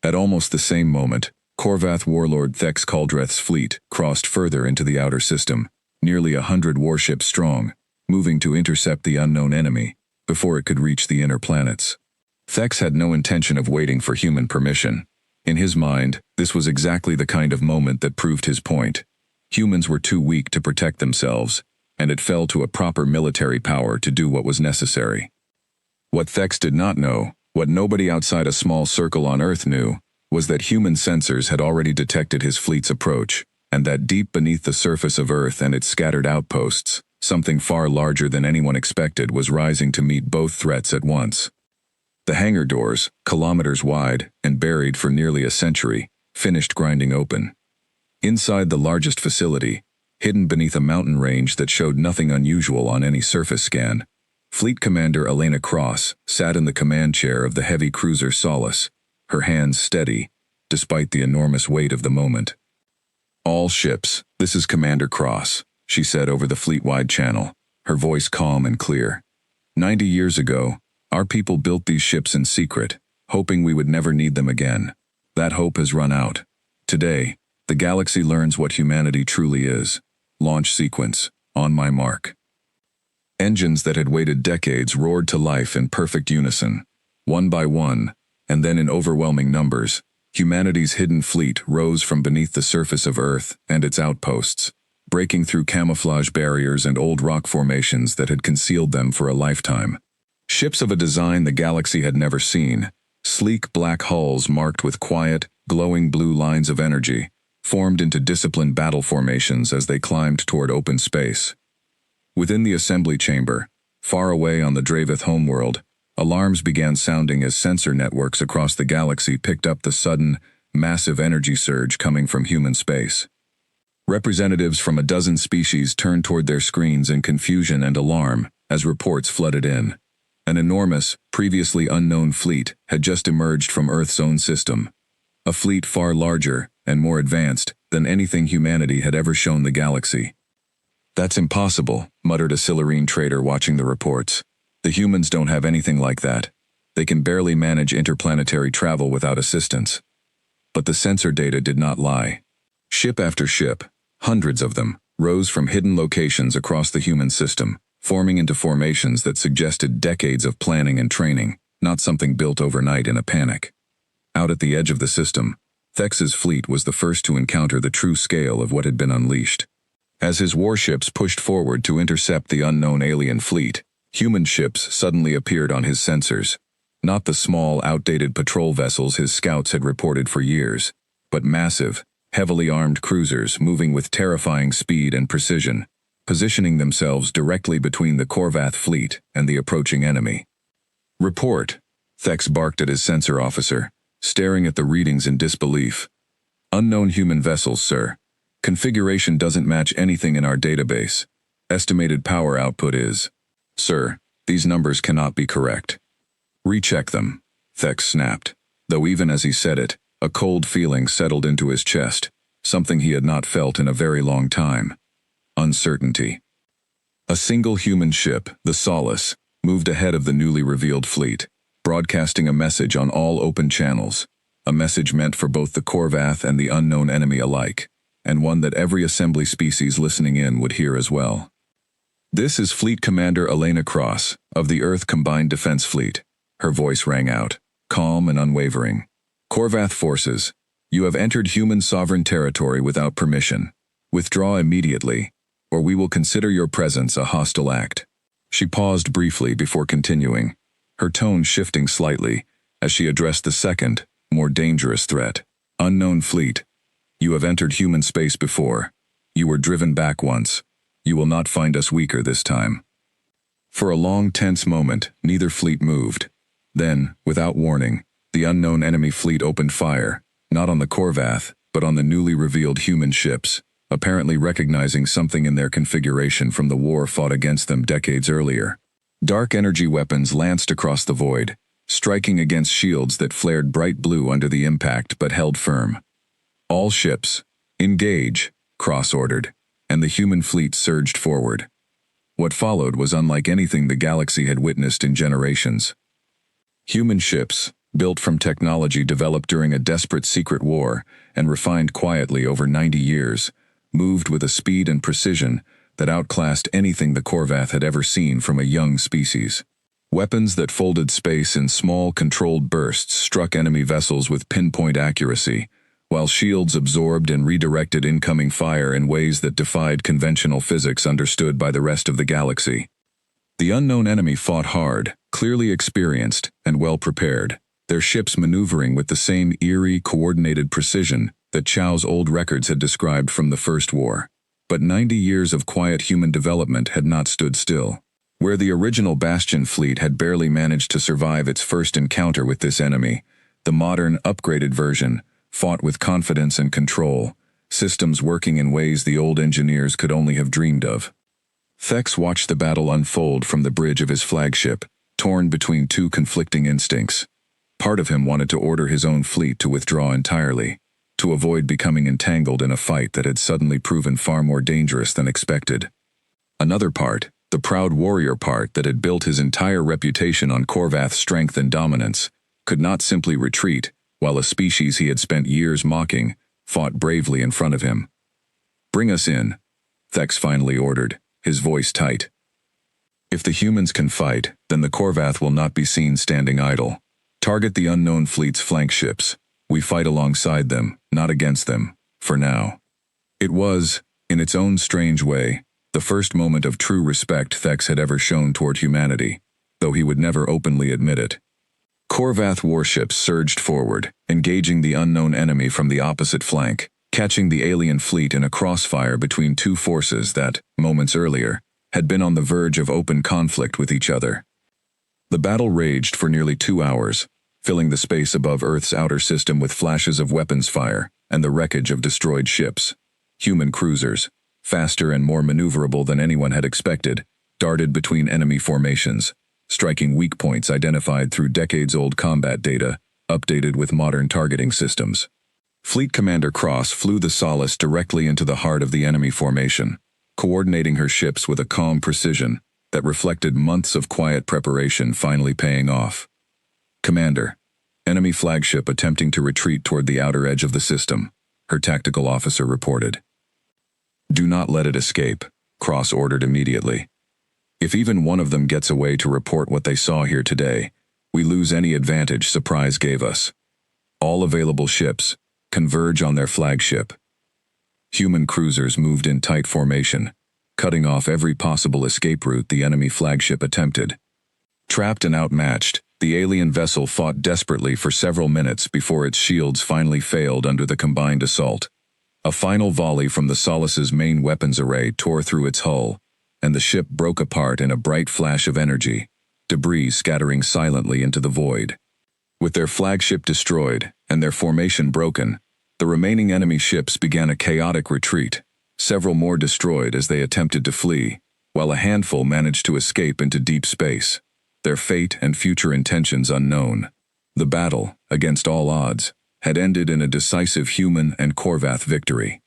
At almost the same moment, Korvath warlord Thex Kaldreth's fleet crossed further into the outer system, nearly 100 warships strong, moving to intercept the unknown enemy before it could reach the inner planets. Thex had no intention of waiting for human permission. In his mind, this was exactly the kind of moment that proved his point. Humans were too weak to protect themselves, and it fell to a proper military power to do what was necessary. What Thex did not know, what nobody outside a small circle on Earth knew, was that human sensors had already detected his fleet's approach, and that deep beneath the surface of Earth and its scattered outposts, something far larger than anyone expected was rising to meet both threats at once. The hangar doors, kilometers wide and buried for nearly a century, finished grinding open. Inside the largest facility, hidden beneath a mountain range that showed nothing unusual on any surface scan, Fleet Commander Elena Cross sat in the command chair of the heavy cruiser Solace, her hands steady, despite the enormous weight of the moment. "All ships, this is Commander Cross," she said over the fleet-wide channel, her voice calm and clear. 90 years ago, our people built these ships in secret, hoping we would never need them again. That hope has run out. Today, the galaxy learns what humanity truly is. Launch sequence, on my mark. Engines that had waited decades roared to life in perfect unison. One by one, and then in overwhelming numbers, humanity's hidden fleet rose from beneath the surface of Earth and its outposts, breaking through camouflage barriers and old rock formations that had concealed them for a lifetime. Ships of a design the galaxy had never seen, sleek black hulls marked with quiet, glowing blue lines of energy, formed into disciplined battle formations as they climbed toward open space. Within the assembly chamber, far away on the Dravith homeworld, alarms began sounding as sensor networks across the galaxy picked up the sudden, massive energy surge coming from human space. Representatives from a dozen species turned toward their screens in confusion and alarm as reports flooded in. An enormous, previously unknown fleet had just emerged from Earth's own system. A fleet far larger and more advanced than anything humanity had ever shown the galaxy. "That's impossible," muttered a Silurine trader watching the reports. "The humans don't have anything like that. They can barely manage interplanetary travel without assistance." But the sensor data did not lie. Ship after ship, hundreds of them, rose from hidden locations across the human system, forming into formations that suggested decades of planning and training, not something built overnight in a panic. Out at the edge of the system, Thex's fleet was the first to encounter the true scale of what had been unleashed. As his warships pushed forward to intercept the unknown alien fleet, human ships suddenly appeared on his sensors. Not the small, outdated patrol vessels his scouts had reported for years, but massive, heavily armed cruisers moving with terrifying speed and precision, positioning themselves directly between the Korvath fleet and the approaching enemy. "Report," Thex barked at his sensor officer, staring at the readings in disbelief. "Unknown human vessels, sir. Configuration doesn't match anything in our database. Estimated power output is..." "Sir, these numbers cannot be correct." "Recheck them," Thex snapped, though even as he said it, a cold feeling settled into his chest, something he had not felt in a very long time. Uncertainty. A single human ship, the Solace, moved ahead of the newly revealed fleet, broadcasting a message on all open channels, a message meant for both the Korvath and the unknown enemy alike, and one that every assembly species listening in would hear as well. "This is Fleet Commander Elena Cross, of the Earth Combined Defense Fleet," her voice rang out, calm and unwavering. "Korvath forces, you have entered human sovereign territory without permission. Withdraw immediately, or we will consider your presence a hostile act." She paused briefly before continuing, her tone shifting slightly as she addressed the second, more dangerous threat. "Unknown fleet, you have entered human space before. You were driven back once, You will not find us weaker this time." For a long, tense moment, neither fleet moved. Then, without warning, the unknown enemy fleet opened fire, not on the Corvath, but on the newly revealed human ships, apparently recognizing something in their configuration from the war fought against them decades earlier. Dark energy weapons lanced across the void, striking against shields that flared bright blue under the impact but held firm. "All ships, engage," Cross ordered, and the human fleet surged forward. What followed was unlike anything the galaxy had witnessed in generations. Human ships, built from technology developed during a desperate secret war and refined quietly over 90 years, moved with a speed and precision that outclassed anything the Corvath had ever seen from a young species. Weapons that folded space in small, controlled bursts struck enemy vessels with pinpoint accuracy, while shields absorbed and redirected incoming fire in ways that defied conventional physics understood by the rest of the galaxy. The unknown enemy fought hard, clearly experienced, and well prepared, their ships maneuvering with the same eerie, coordinated precision that Chow's old records had described from the First War. But 90 years of quiet human development had not stood still. Where the original Bastion fleet had barely managed to survive its first encounter with this enemy, the modern, upgraded version fought with confidence and control, systems working in ways the old engineers could only have dreamed of. Thex watched the battle unfold from the bridge of his flagship, torn between two conflicting instincts. Part of him wanted to order his own fleet to withdraw entirely, to avoid becoming entangled in a fight that had suddenly proven far more dangerous than expected. Another part, the proud warrior part that had built his entire reputation on Corvath's strength and dominance, could not simply retreat, while a species he had spent years mocking fought bravely in front of him. "Bring us in," Thex finally ordered, his voice tight. "If the humans can fight, then the Corvath will not be seen standing idle. Target the unknown fleet's flank ships. We fight alongside them, not against them, for now." It was, in its own strange way, the first moment of true respect Thex had ever shown toward humanity, though he would never openly admit it. Corvath warships surged forward, engaging the unknown enemy from the opposite flank, catching the alien fleet in a crossfire between two forces that, moments earlier, had been on the verge of open conflict with each other. The battle raged for nearly 2 hours, filling the space above Earth's outer system with flashes of weapons fire and the wreckage of destroyed ships. Human cruisers, faster and more maneuverable than anyone had expected, darted between enemy formations, striking weak points identified through decades-old combat data, updated with modern targeting systems. Fleet Commander Cross flew the Solace directly into the heart of the enemy formation, coordinating her ships with a calm precision that reflected months of quiet preparation finally paying off. "Commander, enemy flagship attempting to retreat toward the outer edge of the system," her tactical officer reported. "Do not let it escape," Cross ordered immediately. "If even one of them gets away to report what they saw here today, we lose any advantage Surprise gave us. All available ships, converge on their flagship." Human cruisers moved in tight formation, cutting off every possible escape route the enemy flagship attempted. Trapped and outmatched, the alien vessel fought desperately for several minutes before its shields finally failed under the combined assault. A final volley from the Solace's main weapons array tore through its hull, and the ship broke apart in a bright flash of energy, debris scattering silently into the void. With their flagship destroyed and their formation broken, the remaining enemy ships began a chaotic retreat, several more destroyed as they attempted to flee, while a handful managed to escape into deep space, their fate and future intentions unknown. The battle, against all odds, had ended in a decisive human and Corvath victory.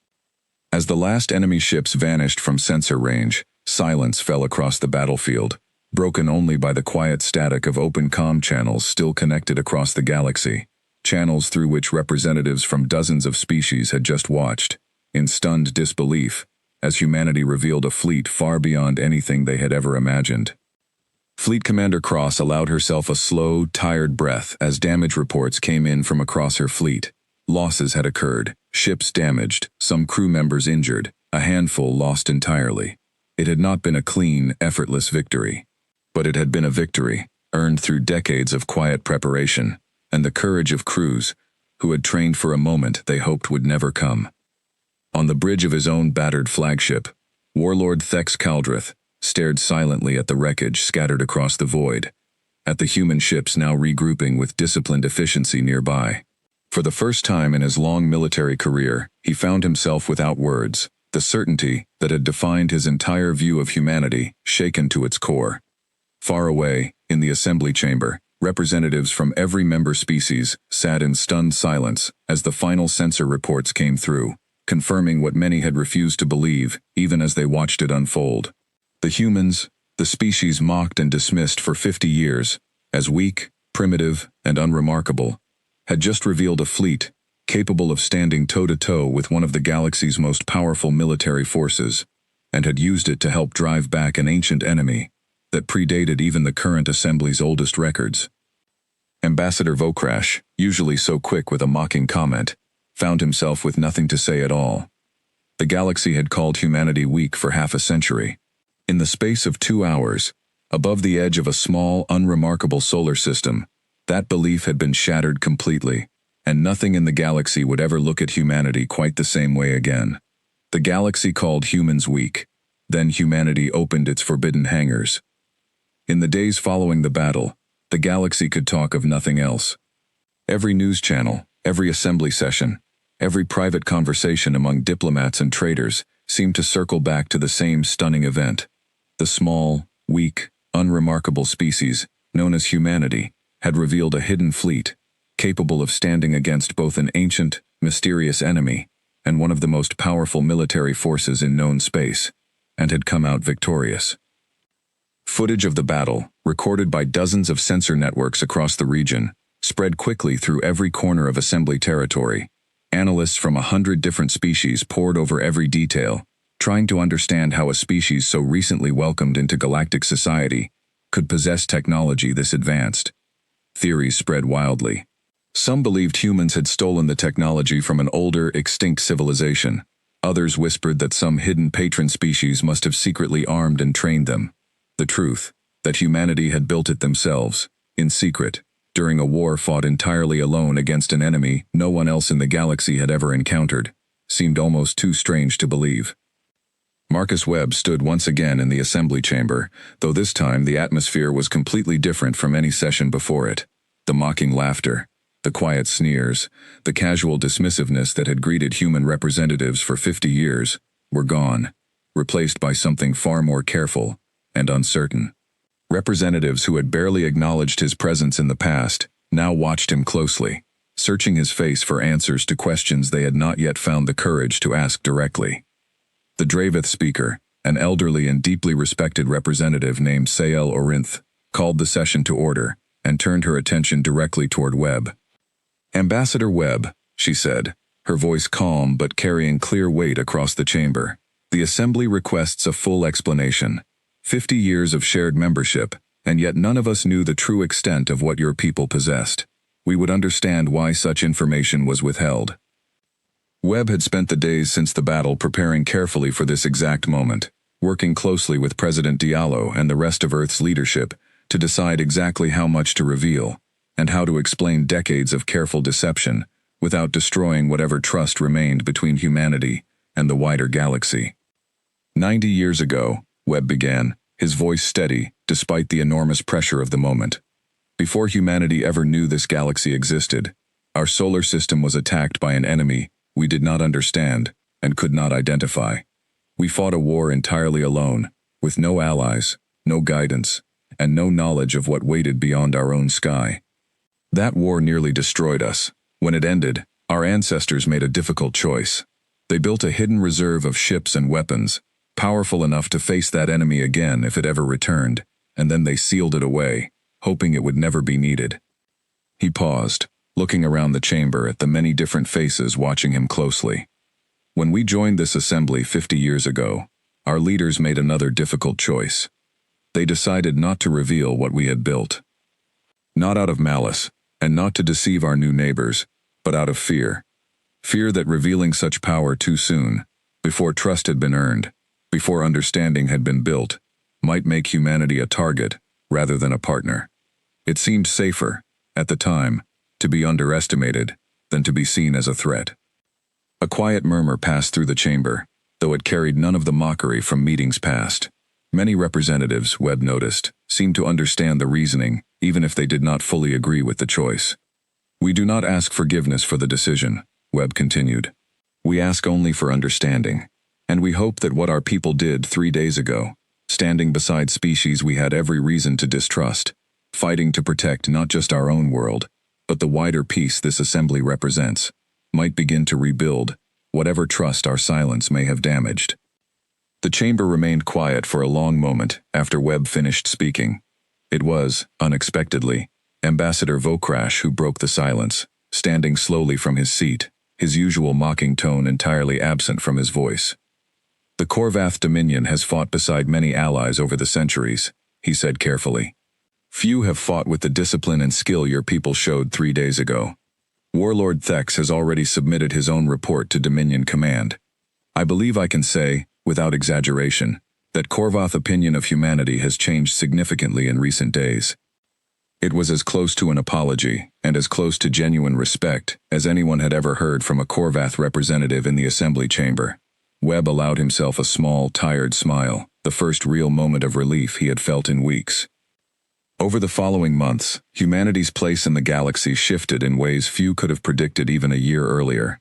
As the last enemy ships vanished from sensor range, silence fell across the battlefield, broken only by the quiet static of open comm channels still connected across the galaxy, channels through which representatives from dozens of species had just watched, in stunned disbelief, as humanity revealed a fleet far beyond anything they had ever imagined. Fleet Commander Cross allowed herself a slow, tired breath as damage reports came in from across her fleet. Losses had occurred, ships damaged, some crew members injured, a handful lost entirely. It had not been a clean, effortless victory. But it had been a victory, earned through decades of quiet preparation, and the courage of crews, who had trained for a moment they hoped would never come. On the bridge of his own battered flagship, Warlord Thex Caldrith stared silently at the wreckage scattered across the void, at the human ships now regrouping with disciplined efficiency nearby. For the first time in his long military career, he found himself without words, the certainty that had defined his entire view of humanity shaken to its core. Far away, in the assembly chamber, representatives from every member species sat in stunned silence as the final censor reports came through, confirming what many had refused to believe, even as they watched it unfold. The humans, the species mocked and dismissed for 50 years, as weak, primitive, and unremarkable, had just revealed a fleet capable of standing toe-to-toe with one of the galaxy's most powerful military forces, and had used it to help drive back an ancient enemy that predated even the current assembly's oldest records. Ambassador Vokrash, usually so quick with a mocking comment, found himself with nothing to say at all. The galaxy had called humanity weak for half a century. In the space of 2 hours, above the edge of a small, unremarkable solar system, that belief had been shattered completely, and nothing in the galaxy would ever look at humanity quite the same way again. The galaxy called humans weak. Then humanity opened its forbidden hangars. In the days following the battle, the galaxy could talk of nothing else. Every news channel, every assembly session, every private conversation among diplomats and traders seemed to circle back to the same stunning event. The small, weak, unremarkable species, known as humanity, had revealed a hidden fleet, capable of standing against both an ancient, mysterious enemy and one of the most powerful military forces in known space, and had come out victorious. Footage of the battle, recorded by dozens of sensor networks across the region, spread quickly through every corner of assembly territory. Analysts from 100 different species pored over every detail, trying to understand how a species so recently welcomed into galactic society could possess technology this advanced. Theories spread wildly. Some believed humans had stolen the technology from an older, extinct civilization. Others whispered that some hidden patron species must have secretly armed and trained them. The truth, that humanity had built it themselves, in secret, during a war fought entirely alone against an enemy no one else in the galaxy had ever encountered, seemed almost too strange to believe. Marcus Webb stood once again in the assembly chamber, though this time the atmosphere was completely different from any session before it. The mocking laughter, the quiet sneers, the casual dismissiveness that had greeted human representatives for 50 years, were gone, replaced by something far more careful and uncertain. Representatives who had barely acknowledged his presence in the past now watched him closely, searching his face for answers to questions they had not yet found the courage to ask directly. The Dravith speaker, an elderly and deeply respected representative named Sael Orinth, called the session to order and turned her attention directly toward Webb. "Ambassador Webb," she said, her voice calm but carrying clear weight across the chamber, "the Assembly requests a full explanation. 50 years of shared membership, and yet none of us knew the true extent of what your people possessed. We would understand why such information was withheld." Webb had spent the days since the battle preparing carefully for this exact moment, working closely with President Diallo and the rest of Earth's leadership to decide exactly how much to reveal, and how to explain decades of careful deception without destroying whatever trust remained between humanity and the wider galaxy. 90 years ago, Webb began, his voice steady despite the enormous pressure of the moment. Before humanity ever knew this galaxy existed, our solar system was attacked by an enemy we did not understand and could not identify. We fought a war entirely alone, with no allies, no guidance, and no knowledge of what waited beyond our own sky. That war nearly destroyed us. When it ended, our ancestors made a difficult choice. They built a hidden reserve of ships and weapons, powerful enough to face that enemy again if it ever returned, and then they sealed it away, hoping it would never be needed. He paused, looking around the chamber at the many different faces watching him closely. When we joined this assembly 50 years ago, our leaders made another difficult choice. They decided not to reveal what we had built. Not out of malice, and not to deceive our new neighbors, but out of fear. Fear that revealing such power too soon, before trust had been earned, before understanding had been built, might make humanity a target rather than a partner. It seemed safer, at the time, to be underestimated than to be seen as a threat. A quiet murmur passed through the chamber. though it carried none of the mockery from meetings past. Many representatives, Webb noticed, seemed to understand the reasoning, even if they did not fully agree with the choice. "We do not ask forgiveness for the decision," Webb continued. "We ask only for understanding. And we hope that what our people did 3 days ago, standing beside species we had every reason to distrust, fighting to protect not just our own world, but the wider peace this assembly represents, might begin to rebuild whatever trust our silence may have damaged." The chamber remained quiet for a long moment after Webb finished speaking. It was, unexpectedly, Ambassador Vokrash who broke the silence, standing slowly from his seat, his usual mocking tone entirely absent from his voice. "The Korvath Dominion has fought beside many allies over the centuries," he said carefully. "Few have fought with the discipline and skill your people showed 3 days ago. Warlord Thex has already submitted his own report to Dominion Command. I believe I can say, without exaggeration, that Korvath opinion of humanity has changed significantly in recent days." It was as close to an apology, and as close to genuine respect, as anyone had ever heard from a Korvath representative in the assembly chamber. Webb allowed himself a small, tired smile, the first real moment of relief he had felt in weeks. Over the following months, humanity's place in the galaxy shifted in ways few could have predicted even a year earlier.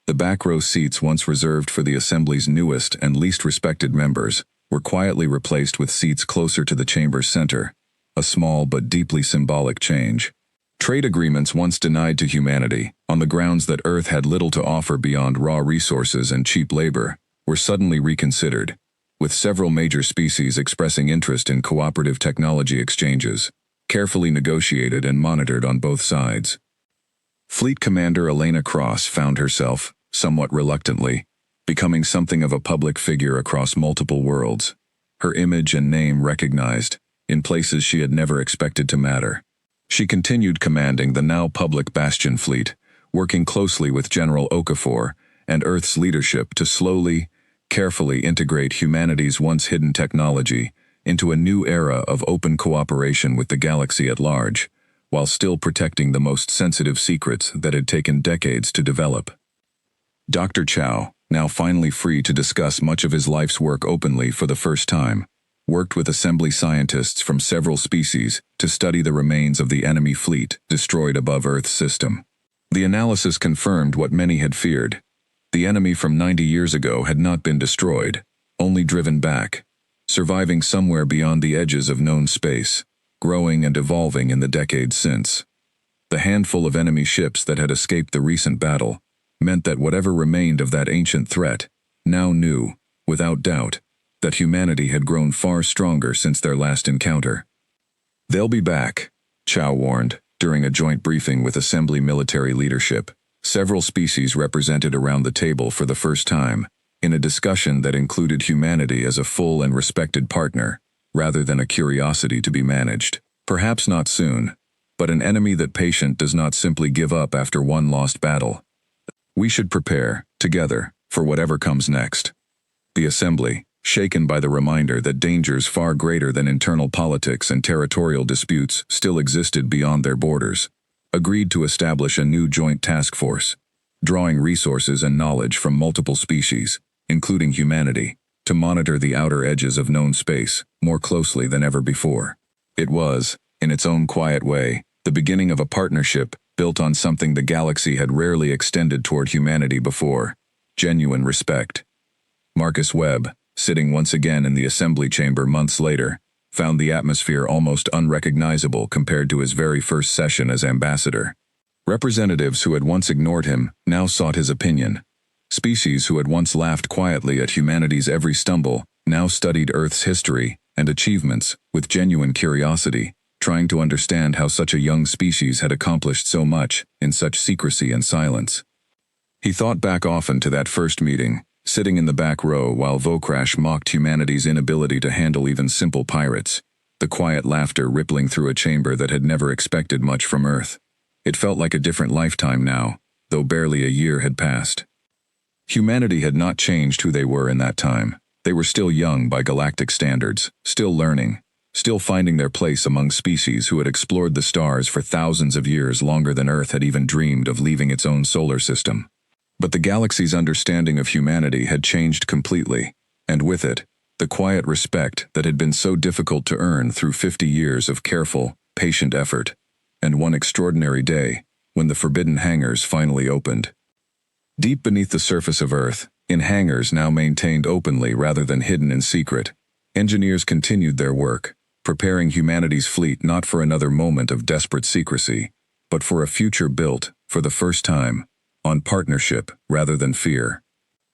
The back row seats once reserved for the assembly's newest and least respected members were quietly replaced with seats closer to the chamber's center, a small but deeply symbolic change. Trade agreements once denied to humanity, on the grounds that Earth had little to offer beyond raw resources and cheap labor, were suddenly reconsidered, with several major species expressing interest in cooperative technology exchanges, carefully negotiated and monitored on both sides. Fleet Commander Elena Cross found herself, somewhat reluctantly, becoming something of a public figure across multiple worlds, her image and name recognized, in places she had never expected to matter. She continued commanding the now public Bastion fleet, working closely with General Okafor and Earth's leadership to slowly, carefully integrate humanity's once hidden technology into a new era of open cooperation with the galaxy at large, while still protecting the most sensitive secrets that had taken decades to develop. Dr. Chow, now finally free to discuss much of his life's work openly for the first time, worked with assembly scientists from several species to study the remains of the enemy fleet destroyed above Earth's system. The analysis confirmed what many had feared. The enemy from 90 years ago had not been destroyed, only driven back, surviving somewhere beyond the edges of known space, growing and evolving in the decades since. The handful of enemy ships that had escaped the recent battle meant that whatever remained of that ancient threat now knew, without doubt, that humanity had grown far stronger since their last encounter. "They'll be back," Chow warned, during a joint briefing with Assembly military leadership, several species represented around the table for the first time, in a discussion that included humanity as a full and respected partner, rather than a curiosity to be managed. "Perhaps not soon, but an enemy that patient does not simply give up after one lost battle. We should prepare, together, for whatever comes next." The Assembly, shaken by the reminder that dangers far greater than internal politics and territorial disputes still existed beyond their borders, agreed to establish a new joint task force, drawing resources and knowledge from multiple species, including humanity, to monitor the outer edges of known space more closely than ever before. It was, in its own quiet way, the beginning of a partnership built on something the galaxy had rarely extended toward humanity before: genuine respect. Marcus Webb, sitting once again in the assembly chamber months later, found the atmosphere almost unrecognizable compared to his very first session as ambassador. Representatives who had once ignored him now sought his opinion. Species who had once laughed quietly at humanity's every stumble now studied Earth's history and achievements with genuine curiosity, trying to understand how such a young species had accomplished so much in such secrecy and silence. He thought back often to that first meeting, sitting in the back row while Vokrash mocked humanity's inability to handle even simple pirates, the quiet laughter rippling through a chamber that had never expected much from Earth. It felt like a different lifetime now, though barely a year had passed. Humanity had not changed who they were in that time. They were still young by galactic standards, still learning, still finding their place among species who had explored the stars for thousands of years longer than Earth had even dreamed of leaving its own solar system. But the galaxy's understanding of humanity had changed completely, and with it, the quiet respect that had been so difficult to earn through 50 years of careful, patient effort, and one extraordinary day, when the forbidden hangars finally opened. Deep beneath the surface of Earth, in hangars now maintained openly rather than hidden in secret, engineers continued their work, preparing humanity's fleet not for another moment of desperate secrecy, but for a future built, for the first time, on partnership rather than fear.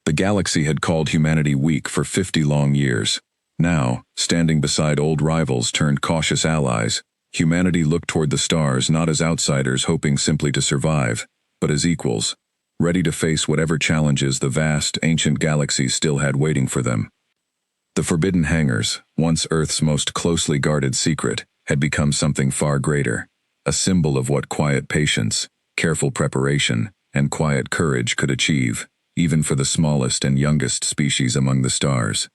The galaxy had called humanity weak for 50 long years. Now, standing beside old rivals turned cautious allies, humanity looked toward the stars not as outsiders hoping simply to survive, but as equals, ready to face whatever challenges the vast, ancient galaxy still had waiting for them. The forbidden hangars, once Earth's most closely guarded secret, had become something far greater, a symbol of what quiet patience, careful preparation, and quiet courage could achieve, even for the smallest and youngest species among the stars.